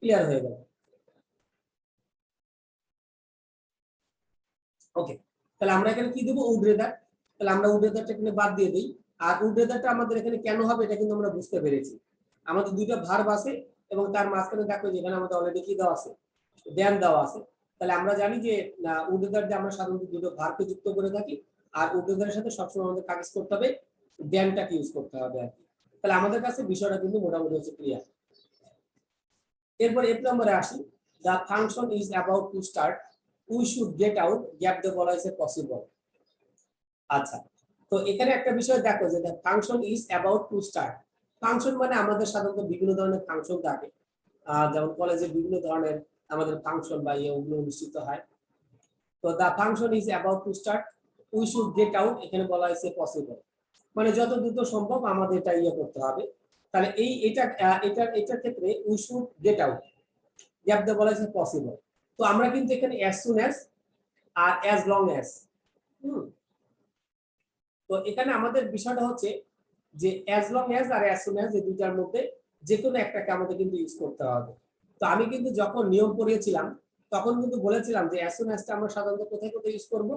ক্লিয়ার হয়ে গেল। ওকে, তাহলে আমরা এখানে কি দেবো, উড্রেদার। তাহলে আমরা উড্রেদারটা এখানে বাদ দিয়ে দিই। আর উড্রেদারটা আমাদের এখানে কেন হবে এটা কিন্তু আমরা বুঝতে পেরেছি। আমাদের দুইটা ভার্ব আছে এবং তার মাঝখানে দেখো যেখানে আমাদের অলরেডি কি দেওয়া আছে, দেন দেওয়া আছে। তাহলে আমরা জানি যে উড্রেদার দিয়ে আমরা সাধারণত দুটো ভার্বকে যুক্ত করে থাকি, আর উড্রেদারের সাথে সবসময় আমাদের কাজ করতে হবে দেনটাকে ইউজ করতে হবে আর কি। তাহলে আমাদের কাছে বিষয়টা কিন্তু মোটামুটি হচ্ছে ক্লিয়ার। এরপর এক নম্বরে আসি, the function is about to start we should get out gap দিয়ে বলা হয়েছে পসিবল। আচ্ছা, তো এখানে একটা বিষয় দেখো যে the function is about to start. Function মানে আমাদের সাধারণত বিভিন্ন ধরনের ফাংশন থাকে, যেমন কলেজে বিভিন্ন ধরনের আমাদের ফাংশন বা ওগুলো অনুষ্ঠিত হয়। তো the function is about to start we should get out, এখানে বলা হয়েছে পসিবল, মানে যত দ্রুত সম্ভব আমাদের এটা করতে হবে। তাহলে এটার ক্ষেত্রে we should get out gap দিয়ে বলা হয়েছে পসিবল। তো আমরা কিন্তু এখানে অ্যাজ সুন অ্যাজ আর অ্যাজ লং অ্যাজ, তো এখানে আমাদের বিষয়টা হচ্ছে যে অ্যাজ লং অ্যাজ আর অ্যাজ সুন অ্যাজ এই দুটার মধ্যে যে কোনো একটাকে আমাদের কিন্তু ইউজ করতে হবে। তো আমি কিন্তু যখন নিয়ম পড়িয়েছিলাম তখন কিন্তু বলেছিলাম যে অ্যাজ সুন অ্যাজটা আমরা সাধারণত কোথায় কোথায় ইউজ করব,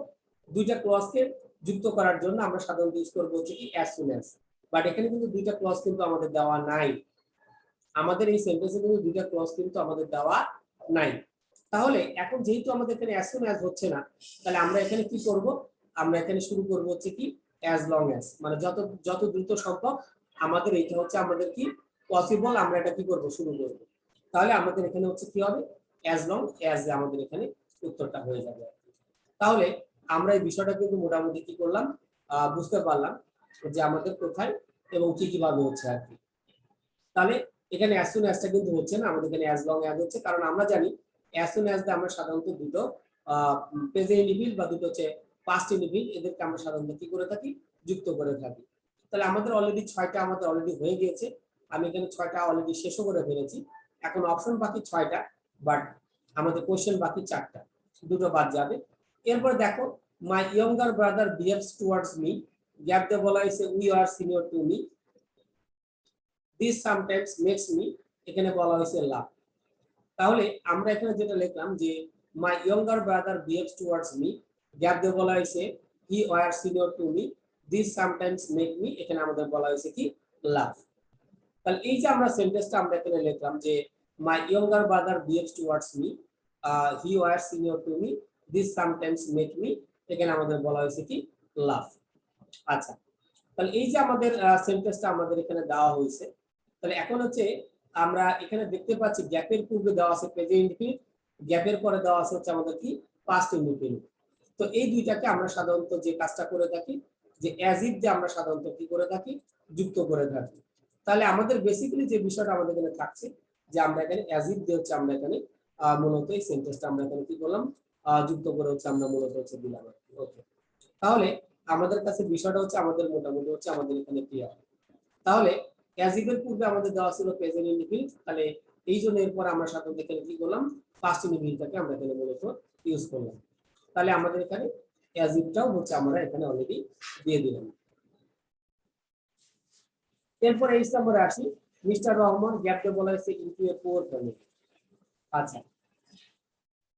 দুইটা ক্লজকে যুক্ত করার জন্য আমরা সাধারণত ইউজ করব হচ্ছে কি অ্যাজ সুন অ্যাজ। বাট এখানে কিন্তু দুইটা ক্লজ কিন্তু আমাদের দেওয়া নাই, আমাদের এই সেন্টেন্সে কিন্তু দুইটা ক্লজ কিন্তু আমাদের দেওয়া নাই। তাহলে এখন যেহেতু আমাদের এখানে অ্যাজ সুন অ্যাজ হচ্ছে না, তাহলে আমরা এখানে কি করব, আমরা এখানে শুরু করব হচ্ছে কি অ্যাজ লং অ্যাজ, মানে যত যত দ্রুত সম্ভব আমাদের এটা হচ্ছে আমাদের কি পসিবল, আমরা এটা কি করব, শুরু করব। তাহলে আমাদের এখানে হচ্ছে কি হবে, অ্যাজ লং অ্যাজ আমাদের এখানে উত্তরটা হয়ে যাবে। তাহলে আমরা এই বিষয়টা কিন্তু মোটামুটি কি করলাম, বুঝতে পারলাম যে আমাদের কোথায় এবং কি কিভাবে হচ্ছে আর কি। তাহলে এখানে অ্যাজ সুন অ্যাজটা কিন্তু হচ্ছে না, আমাদের এখানে অ্যাজ লং অ্যাজ হচ্ছে, কারণ আমরা জানি অ্যাজ সুন অ্যাজ আমরা সাধারণত দুটো প্রেজেন্ট ইন্ডিভিজুয়াল বা দুটো হচ্ছে পাস্ট ইন্ডিভিজুয়াল এদেরকে আমরা সাধারণত কি করে থাকি, যুক্ত করে থাকি। তাহলে আমাদের অলরেডি 6টা আমাদের অলরেডি হয়ে গিয়েছে, আমি এখানে 6টা অলরেডি শেষও করে ফেলেছি। এখন অপশন বাকি 6টা, বাট আমাদের কোশ্চেন বাকি 4টা, দুটো বাদ যাবে। এরপর দেখো my younger brother behaves towards me, gap দিয়ে বলা হয়েছে we are senior to me, this sometimes makes me, এখানে বলা হয়েছে লাভ। তাহলে আমরা এখানে যেটা লিখলাম যে মাই younger brother behaves towards me, gap দিয়ে বলা হয়েছে হি war senior to me, this sometimes make me, এখানে আমাদের বলা হয়েছে কি লাভ। তাহলে এই যে আমরা সেন্টেন্সটা আমরা এখানে লিখলাম যে মাই younger brother behaves towards me, he war senior to me, this sometimes make me, এখানে আমাদের বলা হয়েছে কি লাভ। আচ্ছা, তাহলে এই যে আমাদের সেন্টেন্সটা আমাদের এখানে দেওয়া হয়েছে, তাহলে এখন হচ্ছে আমরা এখানে দেখতে পাচ্ছি গ্যাপের পূর্বে দেওয়া আছে প্রেজেন্ট ইনডিফিনিট, গ্যাপের পরে দেওয়া আছে হচ্ছে আমাদের কি পাস্ট ইনডিফিনিট। তো এই দুইটাকে আমরা সাধারণত যে কাজটা করে থাকি যে অ্যাজ ইফ যে আমরা সাধারণত কি করে থাকি, যুক্ত করে থাকি। তাহলে আমাদের বেসিক্যালি যে বিষয়টা আমাদের এখানে থাকছে যে আমরা এখানে অ্যাজ ইফ দিয়ে হচ্ছে আমরা এখানে মূলত এই সেন্টেন্সটা আমরা এখানে কি করলাম, যুক্ত করে হচ্ছে আমরা মূলত হচ্ছে দিলাম। ওকে, তাহলে আমাদের কাছে বিষয়টা হচ্ছে আমাদের মোটামুটি হচ্ছে আমাদের এখানে ক্লিয়ার। তাহলে অ্যাজ ইফ এর পূর্বে আমাদের দেওয়া ছিল প্রেজেন্ট ইনডিফিনিট, তাহলে এই জন্য এরপর আমরা সাধারণত এখানে কি করলাম, পাস্ট ইনডিফিনিটটাকে আমরা এখানে মূলত ইউজ করলাম। তাহলে আমাদের এখানে অ্যাজ ইফটাও হচ্ছে আমরা এখানে অলরেডি দিয়ে দিলাম। এরপর এই নম্বরে আসি, মিস্টার রহমান গ্যাপে বলা হয়েছে ইনটু এ পুয়ার ফ্যামিলি। আচ্ছা,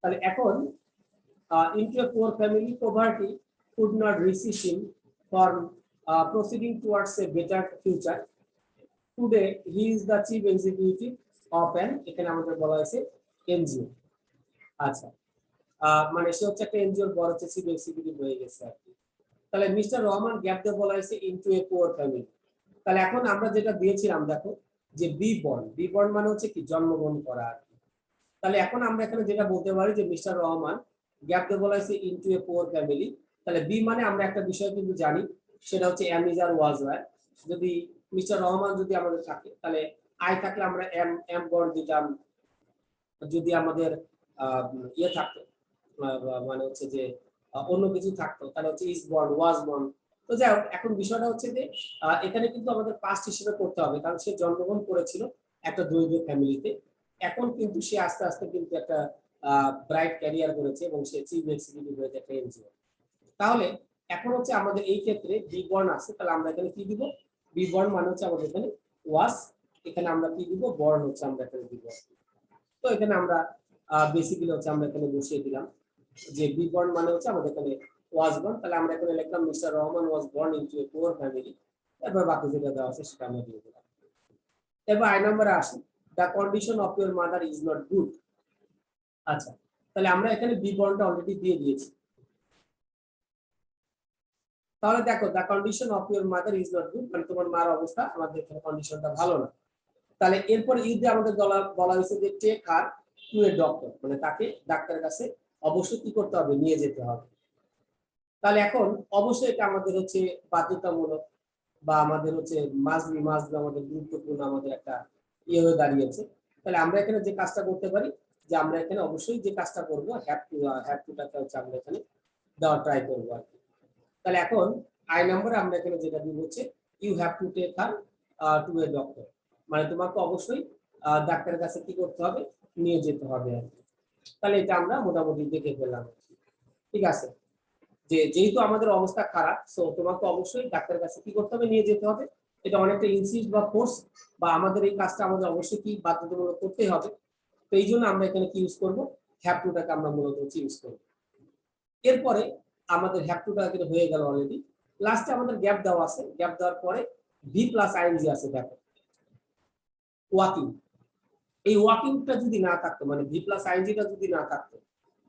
তাহলে এখন into a poor family, poverty could not resist him from proceeding towards a better future. Today, he is the chief executive of an, এখানে আমাদের বলা হয়েছে এনজিও। আচ্ছা, মানে সে হচ্ছে একটা এনজিওর বড় হচ্ছে চিফ এক্সিকিউটিভ হয়ে গেছে আর কি। তাহলে মিস্টার রহমান গ্যাপ দিয়ে বলা হয়েছে ইনটু এ পুয়ার ফ্যামিলি। তাহলে এখন আমরা যেটা দিয়েছিলাম দেখো, যে বি বর্ন, বি বর্ন মানে হচ্ছে কি জন্মগ্রহণ করা আর কি। তাহলে এখন আমরা এখানে যেটা বলতে পারি যে মিস্টার রহমান গ্যাপ দিয়ে বলা হয়েছে ইনটু এ পুয়ার ফ্যামিলি। তাহলে বি মানে আমরা একটা বিষয় কিন্তু জানি, সেটা হচ্ছে am is are was were. যদি মিস্টার রহমান যদি আমাদের থাকে, তাহলে আই থাকলে আমরা এম এম বর্ন দিতাম। যদি আমাদের ইয়ে থাকতো, মানে হচ্ছে যে অন্য কিছু থাকতো, তাহলে হচ্ছে ইজ বর্ন, ওয়াজ বর্ন। তো যাই হোক, এখন বিষয়টা হচ্ছে যে এখানে কিন্তু আমাদের পাস্ট হিসেবে করতে হবে, কারণ সে জন্মগ্রহণ করেছিল একটা দরিদ্র ফ্যামিলিতে। এখন কিন্তু সে আস্তে আস্তে কিন্তু একটা ব্রাইট ক্যারিয়ার করেছে এবং সে চিফ এক্সিকিউটিভ হয়েছে একটা এনজিও। তাহলে এখন হচ্ছে আমাদের এই ক্ষেত্রে বি বর্ন আছে, তাহলে আমরা এখানে কি দিব? বি বর্ন মানে হচ্ছে আমাদের এখানে ওয়াজ, এখানে আমরা কি দিব? বর্ন হচ্ছে আমরা এখানে দিব। তো এখানে আমরা বেসিক্যালি হচ্ছে আমরা এখানে বসিয়ে দিলাম যে বি বর্ন মানে হচ্ছে আমাদের এখানে ওয়াজ বর্ন। তাহলে আমরা এখানে লিখলাম mister Rahman was born into a poor family. এবার বাকি যেটা দেওয়া আছে সেটা আমরা দিয়ে দিলাম। এবার আই নম্বরে আসি, the condition of your mother is not good. আচ্ছা, তাহলে আমরা এখানে বি বর্নটা অলরেডি দিয়ে দিয়েছি। তাহলে দেখো, the condition of your mother is not good মানে তোমার মার অবস্থা, আমাদের এখানে কন্ডিশনটা ভালো না। তাহলে এরপর ইউতে আমাদের বলা হয়েছে যে take her to a doctor, মানে তাকে ডাক্তারের কাছে অবশ্যই কি করতে হবে? নিয়ে যেতে হবে। তাহলে এখন অবশ্যই এটা আমাদের হচ্ছে বাধ্যতামূলক, বা আমাদের হচ্ছে মাসবি মাসবি আমাদের গুরুত্বপূর্ণ আমাদের একটা ইয়ে হয়ে দাঁড়িয়েছে। তাহলে আমরা এখানে যে কাজটা করতে পারি, যে আমরা এখানে অবশ্যই যে কাজটা করবো হ্যাভ টুটাকে হচ্ছে আমরা এখানে দেওয়ার ট্রাই করবো আর কি। তাহলে এখন আই নম্বরে আমরা এখানে যেটা দিব হচ্ছে you have to take her to a doctor, মানে তোমাকে অবশ্যই ডাক্তারের কাছে কি করতে হবে? নিয়ে যেতে হবে আর কি। তাহলে এটা আমরা মোটামুটি দেখে ফেললাম, ঠিক আছে? যে যেহেতু আমাদের অবস্থা খারাপ, সো তোমাকে অবশ্যই ডাক্তারের কাছে কি করতে হবে? নিয়ে যেতে হবে। এটা অনেকটা ইনসিস্ট বা ফোর্স, বা আমাদের এই কাজটা আমাদের অবশ্যই কি বাধ্যতামূলক করতেই হবে। তো এই জন্য আমরা এখানে কি ইউজ করব? হ্যাভ টুটাকে আমরা মূলত ইউজ করব। এরপরে আমাদের হ্যাভ টুটা কিন্তু হয়ে গেল অলরেডি। লাস্টে আমাদের গ্যাপ দেওয়া আছে, গ্যাপ দেওয়ার পরে ভি প্লাস আইএনজি আছে, দেখো ওয়াকিং। এই ওয়াকিংটা যদি না থাকতো, মানে ভি প্লাস আইএনজিটা যদি না থাকতো,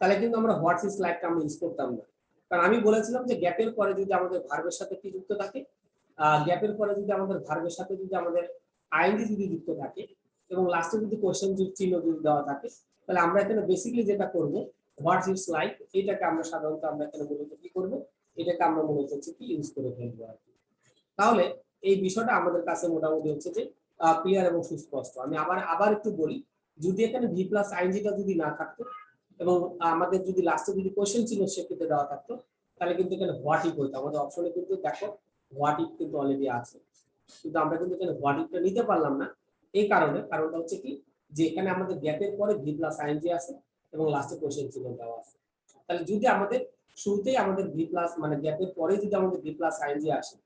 তাহলে কিন্তু আমরা হোয়াটস ইজ লাইকটা আমরা ইউজ করতাম না। কারণ আমি বলেছিলাম যে গ্যাপের পরে যদি আমাদের ভার্বের সাথে কি যুক্ত থাকে, গ্যাপের পরে যদি আমাদের ভার্বের সাথে যদি আমাদের আইএনজি যদি যুক্ত থাকে এবং লাস্টে যদি কোশ্চেন চিহ্ন যদি দেওয়া থাকে, তাহলে আমরা এখানে বেসিক্যালি যেটা করব, হোয়াটস ইজ লাইক, এটাকে আমরা সাধারণত আমরা এখানে মূলত কি করব? এটাকে আমরা মূলত হচ্ছে কি ইউজ করে ফেলবো আর কি। তাহলে এই বিষয়টা আমাদের কাছে মোটামুটি হচ্ছে যে ক্লিয়ার এবং সুস্পষ্ট। আমি আবার আবার একটু বলি, যদি এখানে ভি প্লাস আইএনজিটা যদি না থাকতো এবং আমাদের যদি লাস্টে যদি কোশ্চেন চিহ্ন সেক্ষেত্রে দেওয়া থাকতো, তাহলে কিন্তু এখানে হোয়াট ইফ হতো। আমাদের অপশনে কিন্তু দেখো হোয়াট ইফ কিন্তু অলরেডি আছে, কিন্তু আমরা কিন্তু এখানে হোয়াট ইফটা নিতে পারলাম না। এই কারণটা হচ্ছে কি, যে এখানে আমাদের গ্যাপের পরে ভি প্লাস আইএনজি আছে এবং লাস্টে কোশ্চেন চিহ্ন দেওয়া আছে। তাহলে যদি আমাদের শুরুতেই আমাদের ভি প্লাস মানে গ্যাপের পরে যদি আমাদের ভি প্লাস আইএনজি আসে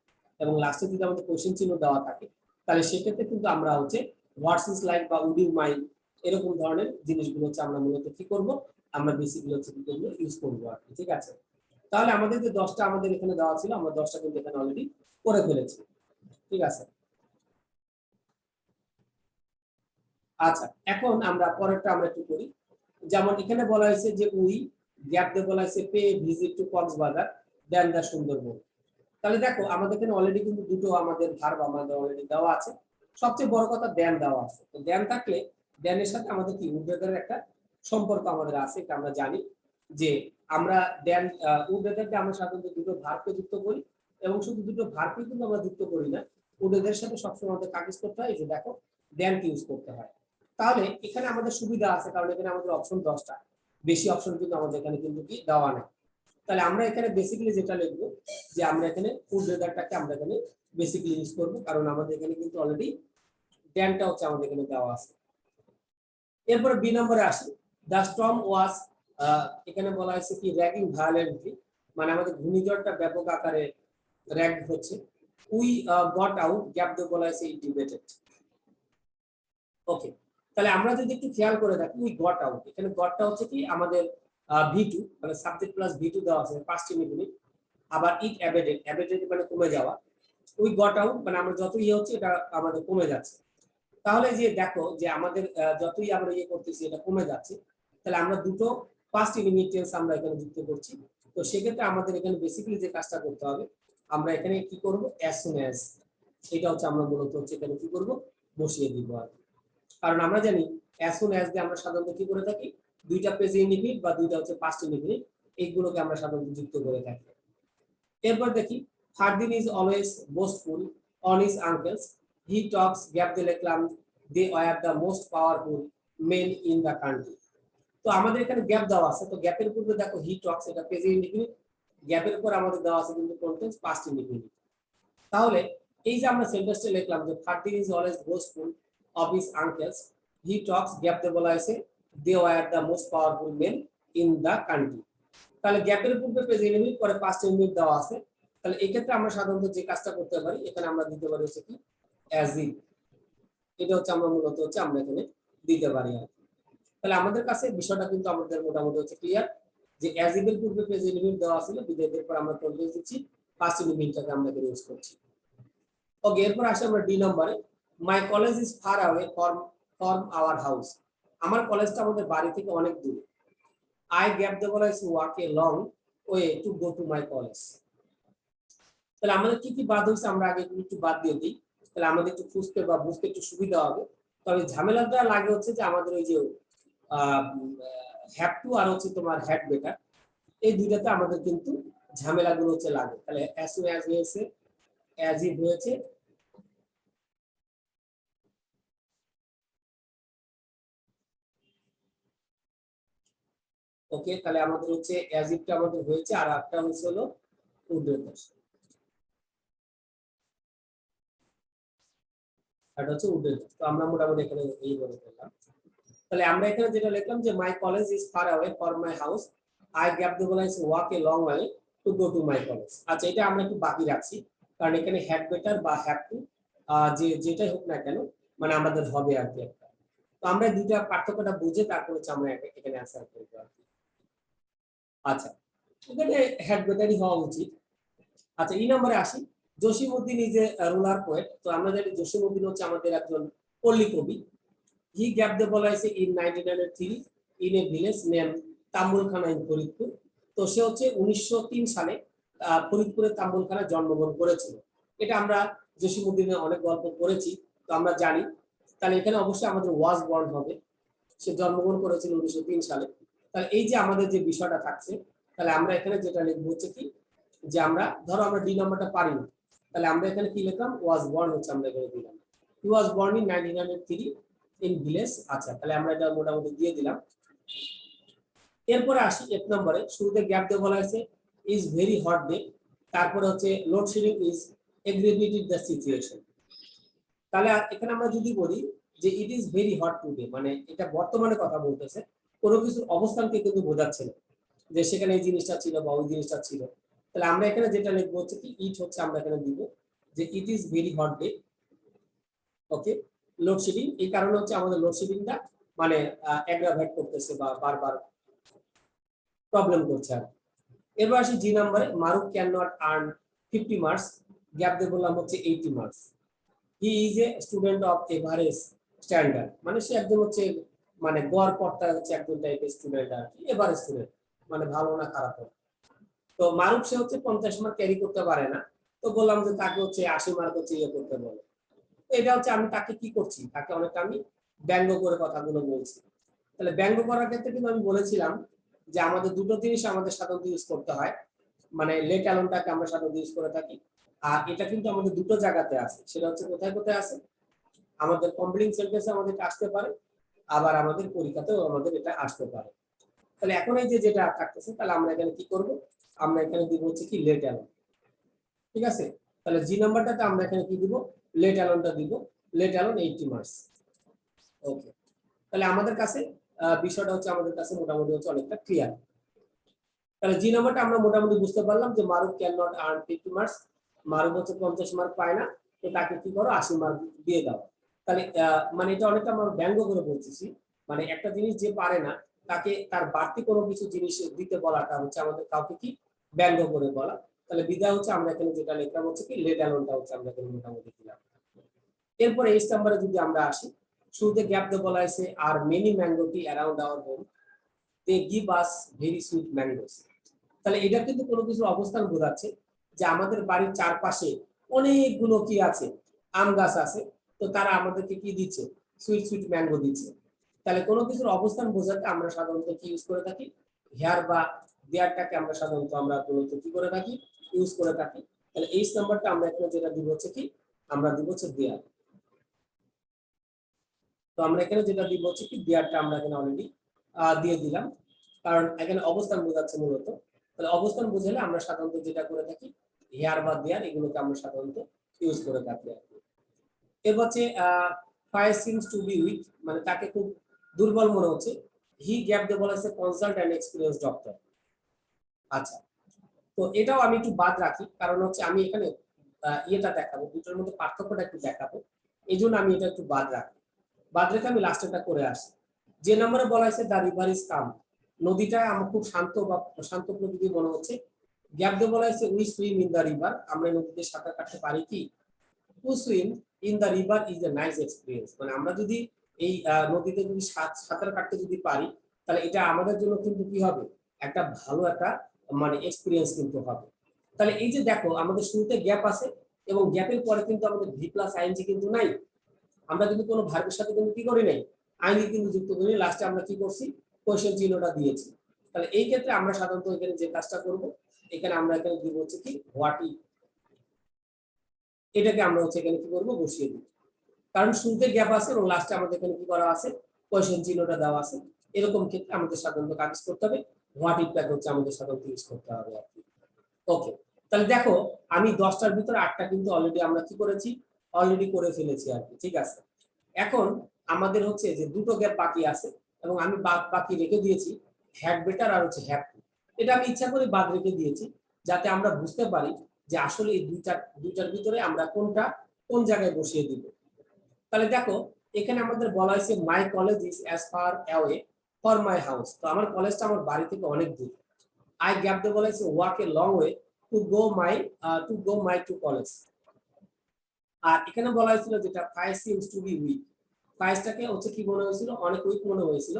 এবং লাস্টে যদি আমাদের কোশ্চেন চিহ্ন দেওয়া থাকে, তাহলে সেক্ষেত্রে কিন্তু আমরা হচ্ছে হোয়াটস ইজ লাইক বা উড ইউ মাইন্ড এরকম ধরনের জিনিসগুলো হচ্ছে আমরা মূলত কি করব? আমরা বেসিক্যালি হচ্ছে কি করব? ইউজ করবো আর কি, ঠিক আছে? তাহলে আমাদের যে 10টা আমাদের এখানে দেওয়া ছিল, আমরা 10টা কিন্তু এখানে অলরেডি করে ফেলেছি, ঠিক আছে? আচ্ছা, এখন আমরা পরেরটা আমরা একটু করি। যেমন এখানে বলা হয়েছে যে উই গ্যাপ দিয়ে বলা হয়েছে পে ভিজিট টু কক্সবাজার দেন দা সুন্দরবন। তাহলে দেখো আমাদের এখানে অলরেডি কিন্তু দুটো আমাদের ভার্ব আমাদের অলরেডি দেওয়া আছে। সবচেয়ে বড় কথা দেন দেওয়া আছে, তো দেন থাকলে দেনের সাথে আমাদের কি উদ্বেগের একটা সম্পর্ক আমাদের আছে, এটা আমরা জানি যে আমরা দেন উদ্বেগেরকে আমরা সাধারণত দুটো ভার্বকে যুক্ত করি, এবং শুধু দুটো ভার্বকে কিন্তু আমরা যুক্ত করি না, উদ্বেগের সাথে সবসময় আমাদের কাজ করতে হয়, এই যে দেখো দেনকে ইউজ করতে হয়। তাহলে এখানে আমাদের সুবিধা আছে, কারণ এখানে আমাদের অপশন 10টা, বেশি অপশন কিন্তু আমাদের এখানে কিন্তু কি দেওয়া নেই। তাহলে আমরা এখানে বেসিক্যালি যেটা লিখবো, যে আমরা এখানে ফুড রেদারটাকে আমরা এখানে বেসিক্যালি ইউজ করব, কারণ আমাদের এখানে কিন্তু অলরেডি ড্যানটা হচ্ছে আমাদের এখানে দেওয়া আছে। এরপরে বি নম্বরে আসি, দ্য স্টর্ম ওয়াজ, এখানে বলা হয়েছে কি র্যাগিং ভায়োলেন্টলি, মানে আমাদের ঘূর্ণিঝড়টা ব্যাপক আকারে র্যাগ হচ্ছে। উই গট আউট, গ্যাপ দিয়ে বলা হয়েছে ইট ডিবেটেড। ওকে, তাহলে আমরা যদি একটু খেয়াল করে দেখি, উই গট আউট, এখানে গটটা হচ্ছে কি আমাদের ভি2, মানে সাবজেক্ট প্লাস ভি2 দেওয়া আছে পাস্ট ইনডিফিনিট। আবার ইট অ্যাবেটেড, অ্যাবেটেড মানে কমে যাওয়া। উই গট আউট মানে আমরা যত ইয়ে হচ্ছে এটা আমাদের কমে যাচ্ছে। তাহলে যে দেখো যে আমাদের যতই আমরা ইয়ে করতেছি এটা কমে যাচ্ছে, তাহলে আমরা দুটো ফার্স্ট ইনডিফিনিট টেন্স আমরা এখানে যুক্ত করছি। তো সেক্ষেত্রে আমাদের এখানে বেসিক্যালি যে কাজটা করতে হবে, আমরা এখানে কি করব, অ্যাজ সুন অ্যাজ, এটা হচ্ছে আমরা মূলত হচ্ছে এখানে কি করব, বসিয়ে দিব আর কি। কারণ আমরা জানি অ্যাজ সুন অ্যাজ দিয়ে আমরা সাধারণত কি করে থাকি, দুইটা প্রেজেন্ট ইনডিফিনিট বা দুইটা হচ্ছে পাস্ট ইনডিফিনিট, এইগুলোকে আমরা সাধারণত যুক্ত করে থাকি। এরপর দেখি, Fardin is always boastful on his uncles, he talks, gap দিয়ে লিখলাম they are the most powerful men in the country. তো আমাদের এখানে গ্যাপ দেওয়া আছে, তো গ্যাপের পূর্বে দেখো হি টক্স, এটা প্রেজেন্ট ইনডিফিনিট, গ্যাপের উপর আমাদের দেওয়া আছে কিন্তু কন্টেন্স পাস্ট ইনডিফিনিট। তাহলে এই যে আমরা সেন্টেন্সটা লিখলাম যে Fardin is always boastful of his uncles, he talks, gap দিয়ে বলা হয়েছে they are the most powerful men in the country. তাহলে গ্যাপের পূর্বে প্রেজেন্ট ইনডিফিনিট পরে পাস্ট ইনডিফিনিট দেওয়া আছে। তাহলে এই ক্ষেত্রে আমরা সাধারণত যে কাজটা করতে পারি, এখানে আমরা দিতে পারি হচ্ছে কি অ্যাজ ইফ, এটা হচ্ছে আমরা মূলত হচ্ছে আমরা এখানে দিতে পারি আর কি। তাহলে আমাদের কাছে বিষয়টা কিন্তু আমাদের মোটামুটি হচ্ছে ক্লিয়ার, যে অ্যাজ ইফ এর পূর্বে প্রেজেন্ট ইনডিফিনিট দেওয়া ছিল, বিদেশের পর আমরা কন্টিনিউয়াস দিচ্ছি, পাস্ট ইনডিফিনিটটাকে আমরা এখানে ইউজ করছি। ওকে, এরপর আসি আমরা ডি নম্বরে, my college is far away from our house, আমার কলেজটা আমাদের বাড়ি থেকে অনেক দূরে। আই গ্যাপ দ্য বলা হয়েছে walk a long way to go to my college. তাহলে আমাদের কি কি বাদ হয়েছে আমরা আগে একটু বাদ দিয়ে দিই, তাহলে আমাদের একটু খুঁজতে বা বুঝতে একটু সুবিধা হবে। তবে ঝামেলাটা লাগে হচ্ছে যে আমাদের ওই যে হ্যাভ টু আর হচ্ছে তোমার হ্যাড বেটার, এই দুইটাতে আমাদের কিন্তু ঝামেলাগুলো হচ্ছে লাগে। তাহলে অ্যাজ সুন অ্যাজ হয়েছে, অ্যাজ ইফ হয়েছে, ওকে। তাহলে আমাদের হচ্ছে অ্যাজ ইফটা আমাদের হয়েছে, আর একটা হচ্ছে হলো উড বেটার, এটা হচ্ছে উড বেটার। তো আমরা মোটামুটি এখানে এই বলে ফেললাম। তাহলে আমরা এখানে যেটা লিখলাম যে my college is far away for my house, I gap the বলা হয়েছে walk a long way to go to my college. আচ্ছা, এটা আমরা একটু বাকি রাখছি, কারণ এখানে হ্যাড বেটার বা হ্যাভ টু যে যেটাই হোক না কেন, মানে আমাদের হবে আর কি একটা। তো আমরা দুইটা পার্থক্যটা বুঝে তারপর হচ্ছে আমরা এখানে অ্যান্সার করবো আর কি। আচ্ছা, এখানে হ্যাড বেটারই হওয়া উচিত। আচ্ছা, এই নম্বরে আসি, Jasimuddin is a ruler poet. তো আমরা জানি জসিমউদ্দিন হচ্ছে আমাদের একজন পল্লী কবি। হি গ্যাপ দ্য বলা হয়েছে in 1903 in a village name Tambulkhana in Faridpur. তো সে হচ্ছে 1903 সালে ফরিদপুরের তাম্বুলখানায় জন্মগ্রহণ করেছিল। এটা আমরা জসিমউদ্দিনের অনেক গল্প পড়েছি, তো আমরা জানি। তাহলে এখানে অবশ্যই আমাদের ওয়াজ বর্ন হবে, সে জন্মগ্রহণ করেছিল 1903 সালে। তাহলে এই যে আমাদের যে বিষয়টা থাকছে, তাহলে আমরা এখানে যেটা লিখবো হচ্ছে কি, যে আমরা ধরো আমরা ডি নাম্বারটা পারি না, তাহলে আমরা এখানে কি লিখলাম, ওয়াজ বর্ন হচ্ছে আমরা এখানে দিলাম, he was born in 1903 in village. আচ্ছা, তাহলে আমরা এটা মোটামুটি দিয়ে দিলাম। এরপরে আসি এক নম্বরে, শুরুতে গ্যাপ দিয়ে বলা হয়েছে ইজ ভেরি হট ডে, তারপরে হচ্ছে লোডশেডিং ইজ এগ্রিভেটেড দ্য সিচুয়েশন। তাহলে এখানে আমরা যদি বলি যে it is very hot today, মানে এটা বর্তমানে কথা বলতেছে, কোনো কিছুর অবস্থানকে কিন্তু বোঝাচ্ছে না যে সেখানে এই জিনিসটা ছিল বা ওই জিনিসটা ছিল। তাহলে আমরা এখানে যেটা লিখবো হচ্ছে কি, ইট হচ্ছে আমরা এখানে দিব যে it is very hot day, okay. Load shedding, এই কারণে হচ্ছে আমাদের লোডশেডিংটা মানে অ্যাগ্রাভেট করতেছে বা বারবার প্রবলেম করছে আর। এবার আসি জি নাম্বারে, Maruf can not earn 50 marks, gap দিয়ে বললাম হচ্ছে 80 marks. He is a student of average standard, মানে সে একদম হচ্ছে মানে গড় পড়তা হচ্ছে একদম টাইপের স্টুডেন্ট আর কি, এভারেজ স্টুডেন্ট মানে ভালো না খারাপ। তো মারুফ সে হচ্ছে 50 মার্ক ক্যারি করতে পারে না, তো বললাম যে তাকে হচ্ছে 80 মার্ক হচ্ছে ইয়ে করতে বলে। এটা হচ্ছে আমি তাকে কি করছি, তাকে অনেকটা আমি ব্যঙ্গ করে কথাগুলো বলছি। তাহলে ব্যঙ্গ করার ক্ষেত্রে কিন্তু আমি বলেছিলাম যে আমাদের দুটো জিনিস আমাদের সাধারণত ইউজ করতে হয়, মানে লেট অ্যালোনটাকে আমরা সাধারণত ইউজ করে থাকি। আর এটা কিন্তু আমাদের দুটো জায়গাতে আছে, সেটা হচ্ছে কোথায় কোথায় আছে, আমাদের কমপ্লিট সেন্টেন্সে আমাদের আসতে পারে, আবার আমাদের পরীক্ষাতেও আমাদের এটা আসতে পারে। তাহলে এখন এই যে যেটা থাকতেছে, তাহলে আমরা এখানে কি করব, আমরা এখানে দিব হচ্ছে কি লেট অ্যালোন, ঠিক আছে। তাহলে জি নাম্বারটাতে আমরা এখানে কি দিব, লেট অ্যালোনটা দিব, লেট অ্যালোন 80 মার্কস, ওকে। তাহলে আমাদের কাছে বিষয়টা হচ্ছে আমাদের কাছে মোটামুটি হচ্ছে অনেকটা ক্লিয়ার। তাহলে জি নাম্বারটা আমরা মোটামুটি বুঝতে পারলাম যে মারুফ ক্যান নট আর্ন 50 মার্কস, মারুফ হচ্ছে 50 মার্ক পায় না, তো তাকে কি করো 80 মার্ক দিয়ে দাও। তাহলে মানে এটা অনেকটা আমরা ব্যঙ্গ করে বলতেছি, মানে একটা জিনিস যে পারে না তাকে তার বাড়তি কোনো কিছু জিনিস দিতে বলাটা হচ্ছে আমাদের কাউকে কি ব্যঙ্গ করে বলা। তাহলে বিদায় হচ্ছে আমরা এখানে যেটা লিখলাম হচ্ছে কি লেট অ্যালোনটা হচ্ছে আমরা এখানে মোটামুটি দিলাম। এরপরে এইচ নাম্বারে যদি আমরা আসি, শুরুতে গ্যাপ দিয়ে বলা হয়েছে are many mango tree around our home, they give us very sweet mangoes. তাহলে এটা কিন্তু কোনো কিছুর অবস্থান বোঝাচ্ছে যে আমাদের বাড়ির চারপাশে অনেকগুলো কি আছে, আম গাছ আছে, তো তারা আমাদেরকে কি দিচ্ছে, সুইট সুইট ম্যাঙ্গো দিচ্ছে। তাহলে কোনো কিছুর অবস্থান বোঝাতে আমরা সাধারণত কি ইউজ করে থাকি, হেয়ার বা দেয়ারটাকে আমরা সাধারণত আমরা মূলত কি করে থাকি, ইউজ করে থাকি। তাহলে এইচ নাম্বারটা আমরা এখানে যেটা দিব হচ্ছে কি, আমরা দিব হচ্ছে দেয়ার। তো আমরা এখানে যেটা দিব হচ্ছে কি, দেয়ারটা আমরা এখানে অলরেডি দিয়ে দিলাম, কারণ এখানে অবস্থান বোঝাচ্ছে মূলত। তাহলে অবস্থান বুঝালে আমরা সাধারণত যেটা করে থাকি, হেয়ার বা দেয়ার, এগুলোকে আমরা সাধারণত ইউজ করে থাকি আর কি। এরপর হচ্ছে fire seems to be week, মানে তাকে খুব দুর্বল মনে হচ্ছে। হি গ্যাপ দিয়ে বলা হচ্ছে কনসাল্ট অ্যান্ড এক্সপিরিয়েন্স ডক্টর। আচ্ছা, তো এটাও আমি একটু বাদ রাখি, কারণ হচ্ছে আমি এখানে ইয়েটা দেখাবো, দুটোর মধ্যে পার্থক্যটা একটু দেখাবো, এই জন্য আমি এটা একটু বাদ রাখি। বাদ রেখে আমি লাস্টেরটা করে আসি। যে নম্বরে বলা হয়েছে দ্য রিভার ইজ কাম, নদীটা আমার খুব শান্ত বা শান্ত প্রকৃতির মনে হচ্ছে। গ্যাপ দিয়ে বলা হয়েছে we swim in the river, আমরা নদীতে সাঁতার কাটতে পারি কি। To swim in the river is a nice experience, মানে আমরা যদি এই নদীতে যদি সাঁতার কাটতে যদি পারি, তাহলে এটা আমাদের জন্য কিন্তু কি হবে, একটা ভালো একটা মানে এক্সপিরিয়েন্স কিন্তু হবে। তাহলে এই যে দেখো আমাদের শুরুতে গ্যাপ আছে, এবং গ্যাপের পরে কিন্তু আমাদের ভি প্লাস আইএনজি কিন্তু নাই, আমরা কিন্তু কোনো ভার্বের সাথে কিন্তু কি করি নাই, আইনি কিন্তু যুক্ত করি, লাস্টে আমরা কি করছি, কোয়েশ্চেন চিহ্নটা দিয়েছি। তাহলে এই ক্ষেত্রে আমরা সাধারণত এখানে যে কাজটা করব, এখানে আমরা এখানে দিব হচ্ছে কি হোয়াট ইজ, এটাকে আমরা হচ্ছে এখানে কি করব, বসিয়ে দিব, কারণ শুরুতে গ্যাপ আছে এবং লাস্টে আমাদের এখানে কি করা আছে, কোয়েশ্চেন চিহ্নটা দেওয়া আছে। এরকম ক্ষেত্রে আমাদের সাধারণত কাজ করতে হবে, হোয়াট ইজটাকে হচ্ছে আমাদের সাধারণত ইউজ করতে হবে আর কি। ওকে, তাহলে দেখো আমি 10টার ভিতরে 8টা কিন্তু অলরেডি আমরা কি করেছি, অলরেডি করে ফেলেছি আর কি, ঠিক আছে। এখন আমাদের হচ্ছে যে দুটো গ্যাপ বাকি আছে, এবং আমি বাকি রেখে দিয়েছি হ্যাড বেটার আর হচ্ছে হ্যাভ টু। এটা আমি ইচ্ছা করে বাদ রেখে দিয়েছি, যাতে আমরা বুঝতে পারি যে আসলে এই দুইটার ভিতরে আমরা কোনটা কোন জায়গায় বসিয়ে দিব। তাহলে দেখো এখানে আমাদের বলা হয়েছে my college is as far away for my house, তো আমার কলেজটা আমার বাড়ি থেকে অনেক দূর। আই গ্যাপ দিয়ে বলা হয়েছে walk a long way to go my to college. আর এখানে বলা হয়েছিল যেটা fire seems to be weak, ফায়ারটাকে হচ্ছে কি মনে হয়েছিল, অনেক উইক মনে হয়েছিল।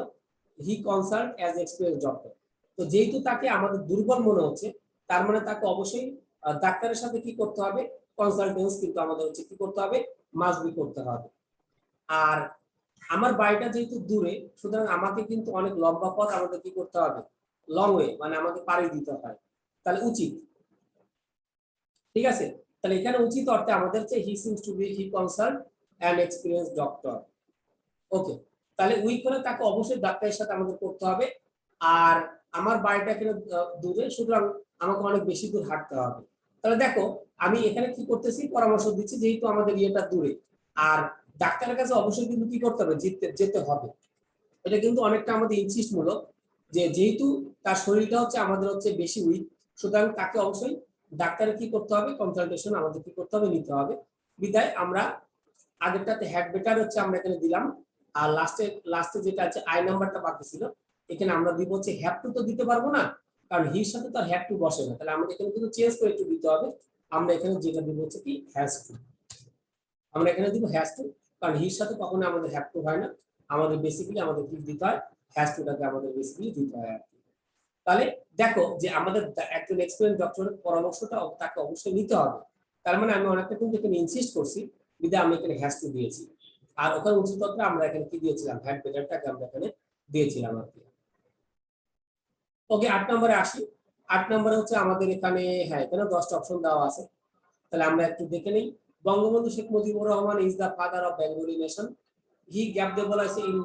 He consult as experience doctor, তো যেহেতু তাকে আমাদের দুর্বল মনে হচ্ছে, তার মানে তাকে অবশ্যই ডাক্তারের সাথে কি করতে হবে, কনসালটেন্স কিন্তু আমাদের হচ্ছে কি করতে হবে, মাস্ট বি করতে হবে। আর আমার বাড়িটা যেহেতু দূরে, সুতরাং আমাকে কিন্তু অনেক লম্বা পথ আমাদের কি করতে হবে, লং ওয়ে, মানে আমাকে পাড়ি দিতে হয়, তাহলে উচিত, ঠিক আছে। তাহলে এখানে উচিত অর্থে আমাদের হচ্ছে he seems to be he consult an experience doctor. Okay, তাহলে উইক হলে তাকে অবশ্যই ডাক্তারের সাথে আমাদের করতে হবে। আর আমার বাড়িটা এখানে দূরে, সুতরাং আমাকে অনেক বেশি দূর হাঁটতে হবে। তাহলে দেখো আমি এখানে কি করতেছি, পরামর্শ দিচ্ছি, যেহেতু আমাদের ইয়েটা দূরে, আর ডাক্তারের কাছে অবশ্যই কিন্তু কি করতে হবে, যেতে হবে। এটা কিন্তু অনেকটা আমাদের ইনসিস্ট মূলক, যে যেহেতু তার শরীরটা হচ্ছে আমাদের হচ্ছে বেশি উইক, সুতরাং তাকে অবশ্যই ডাক্তারের কি করতে হবে, কনসালটেশন আমাদের কি করতে হবে, নিতে হবে। বিদায় আমরা আগেরটাতে হ্যাড বেটার হচ্ছে আমরা এখানে দিলাম, আর লাস্টে যেটা আছে আই নাম্বারটা বাকি ছিল, এখানে আমরা দিব হচ্ছে হ্যাভ টু, তো দিতে পারবো না, কারণ হির সাথে তো হ্যাভ টু বসে না, তাহলে আমাদের এখানে কিন্তু চেঞ্জ করে একটু দিতে হবে। আমরা এখানে যেটা দিব হচ্ছে কি হ্যাজ টু, আমরা এখানে দিব হ্যাজ টু, কারণ হির সাথে কখনো আমাদের হ্যাভ টু হয় না, আমাদের বেসিক্যালি আমাদের কি দিতে হয়, হ্যাজ টুটাকে আমাদের বেসিক্যালি দিতে হয় আর কি। তাহলে দেখো যে আমাদের একজন এক্সপিরিয়েন্স ডক্টরের পরামর্শটা তাকে অবশ্যই নিতে হবে, তার মানে আমি অনেকটা কিন্তু এখানে ইনসিস্ট করছি, বিধায় আমি এখানে হ্যাজ টু দিয়েছি। আর ওখানে উচিতত্রে আমরা এখানে কি দিয়েছিলাম, হ্যাড বেটারটাকে আমরা এখানে দিয়েছিলাম আর কি। ওকে, 8 নম্বরে আসি। 8 নম্বরে হচ্ছে আমাদের এখানে, হ্যাঁ এখানে 10টা অপশন দেওয়া আছে, তাহলে আমরা একটু দেখে নেই। Bangabandhu Sheikh Mujibur Rahman is the father of Bengali nation, he gap the বলা আছে ইন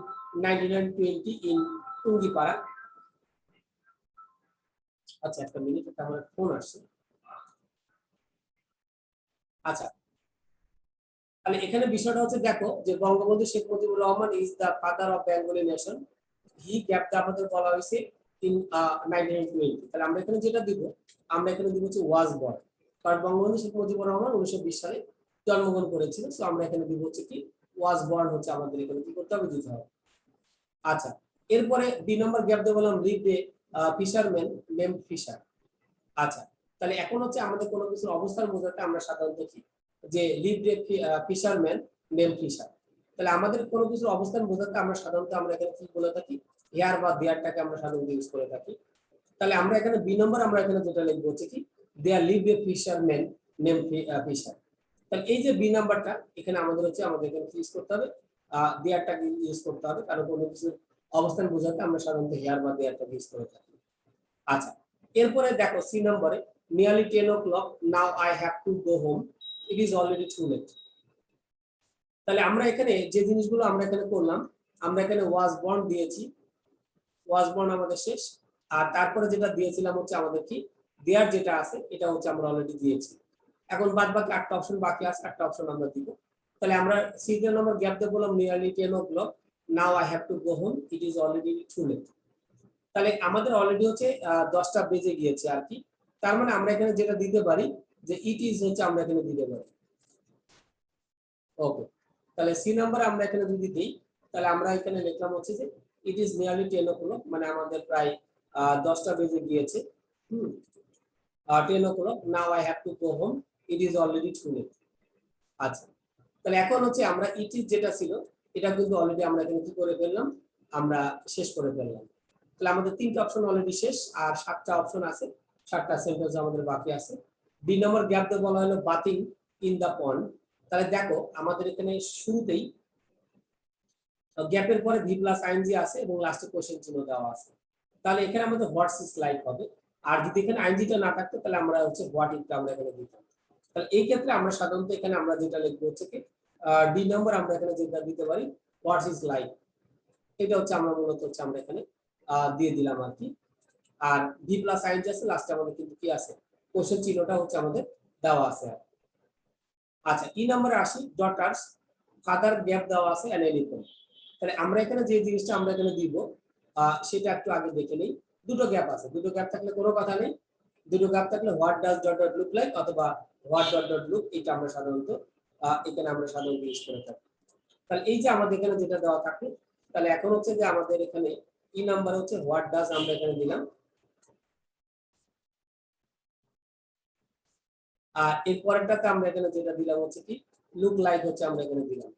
1920 ইন টুঙ্গিপাড়া। আচ্ছা একটা মিনিট, একটা আমার ফোন আসছে। আচ্ছা, তাহলে এখানে বিষয়টা হচ্ছে দেখো যে Bangabandhu Sheikh Mujibur Rahman is the father of Bengali nation, he গ্যাপটা আমাদের বলা হয়েছে ইন 1920, তাহলে আমরা এখানে যেটা দিব, আমরা এখানে দিব হচ্ছে ওয়াজ বর্ন, কারণ বঙ্গবন্ধু শেখ মুজিবুর রহমান 1920 সালে জন্মগ্রহণ করেছিল, সো আমরা এখানে দিব হচ্ছে কি ওয়াজ বর্ন হচ্ছে আমাদের এখানে কি করতে হবে, দিতে হবে। আচ্ছা, এরপরে 2 নম্বর গ্যাপ দিয়ে বললাম live a fisherman name fisher. আচ্ছা, তাহলে এখন হচ্ছে আমাদের কোনো কিছুর অবস্থান বোঝাতে আমরা সাধারণত কি, যে live a fisherman name fisher. তাহলে আমাদের কোনো কিছুর অবস্থান বোঝাতে আমরা সাধারণত আমরা এখানে কি বলে থাকি, হেয়ার বা দেয়ারটাকে আমরা সাধারণত ইউজ করে থাকি। তাহলে আমরা এখানে বি নম্বর আমরা এখানে যেটা লিখবো হচ্ছে কি there live a fisherman name fisher. তাহলে এই যে বি নাম্বারটা এখানে আমাদের হচ্ছে আমাদের এখানে ইউজ করতে হবে, দেয়ারটাকে ইউজ করতে হবে, কারণ কোনো কিছু অবস্থান বোঝাতে আমরা সাধারণত হেয়ার বা দেয়ারটাকে ইউজ করে থাকি। আচ্ছা, এরপরে দেখো সি নম্বরে nearly 10 o'clock now I have to go home it is already too late. তাহলে আমরা এখানে যে জিনিসগুলো আমরা এখানে করলাম, আমরা এখানে ওয়াজ বর্ন দিয়েছি, ওয়াজ বর্ন আমাদের শেষ। আর তারপরে যেটা দিয়েছিলাম হচ্ছে আমাদের কি দেয়ার যেটা আছে এটা হচ্ছে আমরা অলরেডি দিয়েছি। এখন বাদ বাকি 8টা অপশন বাকি আছে, 8টা অপশন আমরা দিব। তাহলে আমরা সিরিয়াল নাম্বার গ্যাপ দিয়ে বললাম nearly 10 o'clock now I have to go home it is already too late. তাহলে আমাদের অলরেডি হচ্ছে 10টা বেজে গিয়েছে আর কি। তার মানে আমরা এখানে যেটা দিতে পারি যে ইট ইজ হচ্ছে আমরা এখানে দিতে পারি। ওকে, তাহলে সি নাম্বারে আমরা এখানে যদি দিই তাহলে আমরা এখানে লিখলাম হচ্ছে যে ইট ইজ নিয়ারলি 10 o'clock, মানে আমাদের প্রায় 10টা বেজে গিয়েছে। 10 o'clock now I have to go home it is already too late. আচ্ছা, তাহলে এখন হচ্ছে আমরা ইট ইজ যেটা ছিল এটা কিন্তু অলরেডি আমরা এখানে কি করে ফেললাম, আমরা শেষ করে ফেললাম। তাহলে আমাদের 3টা অপশন অলরেডি শেষ, আর 7টা অপশন আছে, 7টা সেন্টেন্স আমাদের বাকি আছে। বি নম্বর গ্যাপ দিয়ে বলা হলো বাথিং ইন দা পন্ড। তাহলে দেখো আমাদের এখানে শুরুতেই গ্যাপের পরে ভি প্লাস আইএনজি আছে এবং লাস্টে কোশ্চেন চিহ্ন দেওয়া আছে। তাহলে এখানে আমাদের হোয়াটস ইজ লাইক হবে, আর যদি এখানে আইএনজিটা না থাকতো তাহলে আমরা হচ্ছে হোয়াট ইটটা আমরা এখানে দিতাম। তাহলে এই ক্ষেত্রে আমরা সাধারণত এখানে আমরা যেটা লিখবো হচ্ছে কি ডি নম্বর আমরা এখানে যেটা দিতে পারি হোয়াটস ইজ লাইক, এটা হচ্ছে আমরা মূলত হচ্ছে আমরা এখানে দিয়ে দিলাম আর কি। আর ভি প্লাস আইএনজি আছে লাস্টে আমাদের কিন্তু কি আছে কোশ্চেন চিহ্নটা হচ্ছে আমাদের দেওয়া আছে। আচ্ছা, ই নম্বরে আসি ডটার্স ফাদার গ্যাপ দেওয়া আছে এন্ড এনিথিং। তাহলে আমরা এখানে যে জিনিসটা আমরা এখানে দিব সেটা একটু আগে দেখে নেই। দুটো গ্যাপ আছে, দুটো গ্যাপ থাকলে কোনো কথা নেই, দুটো গ্যাপ থাকলে what does dot dot look like অথবা হোয়াট ডট ডট লুক, এটা আমরা সাধারণত এখানে আমরা সাধারণত ইউজ করে থাকি। তাহলে এই যে আমাদের এখানে যেটা দেওয়া থাকে, তাহলে এখন হচ্ছে যে আমাদের এখানে ই নাম্বার হচ্ছে হোয়াট ডাজ আমরা এখানে দিলাম, আর এর পরেরটাতে আমরা এখানে যেটা দিলাম হচ্ছে কি লুক লাইক হচ্ছে আমরা এখানে দিলাম,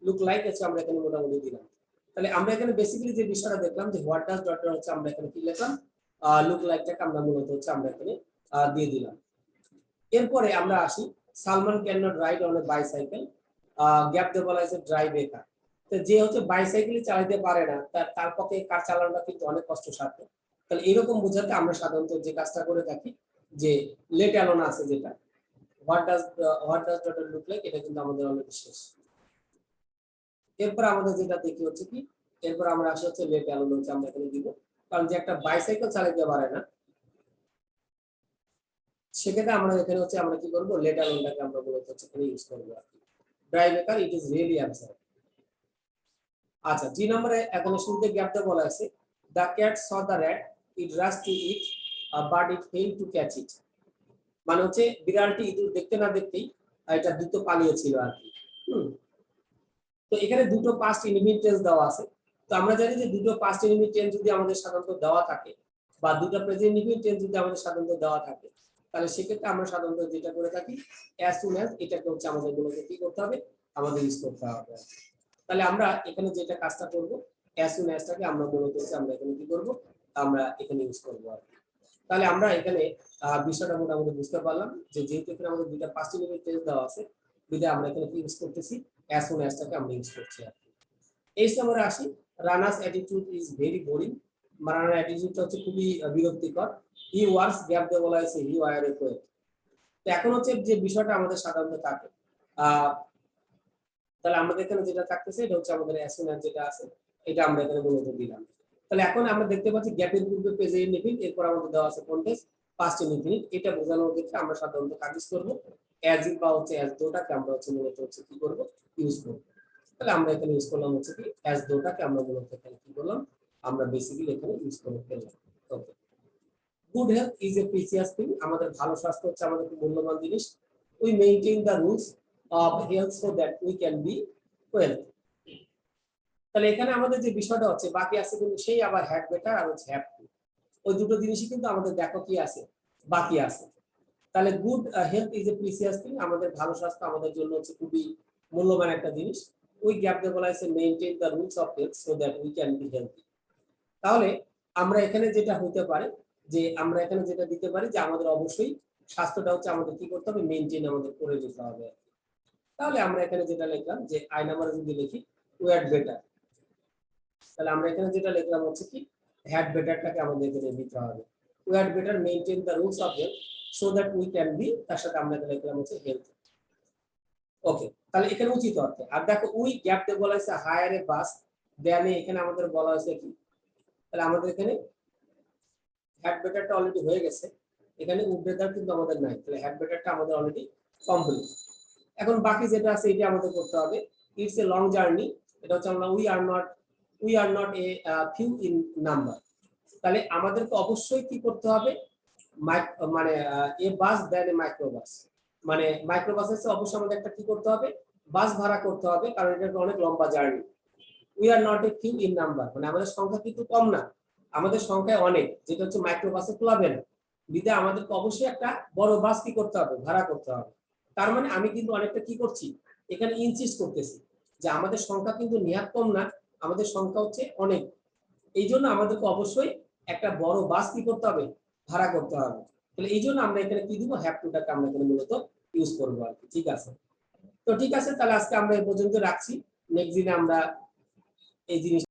লুক লাইক হচ্ছে আমরা এখানে মোটামুটি দিলাম। তাহলে আমরা এখানে বেসিক্যালি যে বিষয়টা দেখলাম যে হোয়াট ডাজ ডট হচ্ছে আমরা এখানে কি লিখলাম লুক লাইকটাকে আমরা মূলত হচ্ছে আমরা এখানে দিয়ে দিলাম। এরপরে আমরা আসি Salman can not write on a bicycle, gap দিয়ে বলা হয়েছে ড্রাইভ এ কার। তো যে হচ্ছে বাইসাইকেল চালাতে পারে না তার পক্ষে কার চালানোটা কিন্তু অনেক কষ্টসাধ্য। তাহলে এরকম বোঝাতে আমরা সাধারণত যে কাজটা করে থাকি যে লেট অ্যালোন আছে যেটা what does dot look like, এটা কিন্তু আমাদের অলরেডি শেষ। এরপর আমাদের যেটা দেখি হচ্ছে কি এরপর আমরা আসি হচ্ছে লেট অ্যালোন হচ্ছে আমরা এখানে দিব, কারণ যে একটা বাইসাইকেল চালাতে পারে না সেক্ষেত্রে আমরা এখানে হচ্ছে আমরা কি করব লেট অ্যালোনটাকে আমরা মূলত হচ্ছে এখানে ইউজ করব আর কি। Drive A car it is really absurd. আচ্ছা, জি নম্বরে এখানে শুরুতে গ্যাপটা বলা আছে the cat saw the rat it rush to it but it fail to catch ইট। মানে হচ্ছে বিড়ালটি ইঁদুর দেখতে না দেখতেই এটা দ্রুত পালিয়েছিল আর কি। তো এখানে দুটো পাস্ট ইনডিফিনিট টেন্স দেওয়া আছে। তো আমরা জানি যে দুটো পাস্ট ইনডিফিনিট টেন্স যদি আমাদের সাধারণত দেওয়া থাকে বা দুটো প্রেজেন্ট ইনডিফিনিট টেন্স যদি আমাদের সাধারণত দেওয়া থাকে তাহলে সেক্ষেত্রে আমরা সাধারণত যেটা করে থাকি অ্যাজ সুন অ্যাজ এটাকে হচ্ছে আমাদের গুলোকে কি করতে হবে আমাদের ইউজ করতে হবে। তাহলে আমরা এখানে যেটা কাজটা করব অ্যাজ সুন অ্যাজটাকে আমরা মূলত হচ্ছে আমরা এখানে কি করব আমরা এখানে ইউজ করব আর কি। তাহলে আমরা এখানে বিষয়টা মোটামুটি বুঝতে পারলাম যে যেহেতু এখানে আমাদের দুইটা পাস্ট ইনডিফিনিট টেন্স দেওয়া আছে বিধায় আমরা এখানে কি ইউজ করতেছি অ্যাজ সুন অ্যাজটাকে আমরা ইউজ করছি আর কি। এই নম্বরে আসি Rana's attitude is very boring, রানার অ্যাটিটিউডটা হচ্ছে খুবই বিরক্তিকর। হি ওয়ার্কস গ্যাপ দিয়ে বলা হয়েছে হি ওয়ার এ পোয়েট। তো এখন হচ্ছে যে বিষয়টা আমাদের সাধারণত থাকে তাহলে আমাদের এখানে যেটা থাকতেছে এটা হচ্ছে আমাদের অ্যাজ সুন অ্যাজ যেটা আছে এটা আমরা এখানে মূলত দিলাম। তাহলে এখন আমরা দেখতে পাচ্ছি গ্যাপের পূর্বে প্রেজেন্ট ইনডিফিনিট, এরপর আমাদের দেওয়া আছে কন্টেক্সট পাস্ট ইনডিফিনিট। এটা বোঝানোর ক্ষেত্রে আমরা সাধারণত কাজ করব অ্যাজ ইফ বা হচ্ছে অ্যাজ দোটাকে আমরা হচ্ছে মূলত হচ্ছে কি করব ইউজ করব। তাহলে আমরা এখানে ইউজ করলাম হচ্ছে কি অ্যাজ দোটাকে আমরা মূলত এখানে কি করলাম আমরা বেসিক্যালি এখানে ইউজ করে ফেললাম। Okay, good health is a precious thing, আমাদের ভালো স্বাস্থ্য হচ্ছে আমাদের খুব মূল্যবান জিনিস। We maintain the rules of health so that we can be well. তাহলে এখানে আমাদের যে বিষয়টা হচ্ছে বাকি আছে কিন্তু সেই আবার হ্যাড বেটার আর হচ্ছে হ্যাভ টু, ওই দুটো জিনিসই কিন্তু আমাদের দেখো কি আছে বাকি আছে। তাহলে good health is a precious thing, আমাদের ভালো স্বাস্থ্য আমাদের জন্য হচ্ছে খুবই মূল্যবান একটা জিনিস। ওই গ্যাপ দিয়ে বলা হয়েছে maintain the rules of health so that we can B healthy. তাহলে আমরা এখানে যেটা হতে পারে যে আমরা এখানে যেটা দিতে পারি যে আমাদের অবশ্যই স্বাস্থ্যটা হচ্ছে আমাদের কি করতে হবে, মেইনটেইন আমাদের করে যেতে হবে। তাহলে আমরা এখানে যেটা লিখলাম যে আই নাম্বার যদি লিখি উই আর বেটার, তাহলে আমরা এখানে যেটা লিখলাম হচ্ছে কি হ্যাড বেটারটাকে আমাদের এখানে দিতে হবে। We are better maintain the rules of health so that we can B, তার সাথে আমরা এখানে লিখলাম হচ্ছে হেলথ। ওকে, তাহলে এখানে উচিত অর্থে। আর দেখো উই গ্যাপ দিয়ে বলা হয়েছে হায়ার এ বাস দেয়ানে, এখানে আমাদের বলা হয়েছে কি, তাহলে আমাদের এখানে হ্যাড বেটারটা অলরেডি হয়ে গেছে, এখানে উড বেটার কিন্তু আমাদের নাই, তাহলে হ্যাড বেটারটা আমাদের অলরেডি কমপ্লিট। এখন বাকি যেটা আছে এটা আমাদের করতে হবে। ইটস এ লং জার্নি, এটা হচ্ছে আমরা we are not a few in number. তাহলে আমাদেরকে অবশ্যই কি করতে হবে, মানে এ বাস দেন এ মাইক্রোবাস, মানে মাইক্রোবাসের চেয়ে অবশ্যই আমাদের একটা কি করতে হবে, বাস ভাড়া করতে হবে, কারণ এটা অনেক লম্বা journey. We are not a few in number, মানে আমাদের সংখ্যা কিন্তু কম না, আমাদের সংখ্যায় অনেক, যেটা হচ্ছে মাইক্রোবাসে কুলাবে না, বিধায় আমাদেরকে অবশ্যই একটা বড় বাস কি করতে হবে, ভাড়া করতে হবে। তার মানে আমি কিন্তু অনেকটা কি করছি, এখানে ইনসিস্ট করতেছি যে আমাদের সংখ্যা কিন্তু নিহাত কম না, আমাদের সংখ্যা হচ্ছে অনেক, এই জন্য আমাদেরকে অবশ্যই একটা বড় বাস কি করতে হবে, ভাড়া করতে হবে। তাহলে এই জন্য আমরা এখানে কি দিব, হ্যাভ টুটাকে আমরা এখানে মূলত ইউজ করবো আর কি। ঠিক আছে, তো ঠিক আছে, তাহলে আজকে আমরা এই পর্যন্ত রাখছি, নেক্সট দিনে আমরা এই জিনিস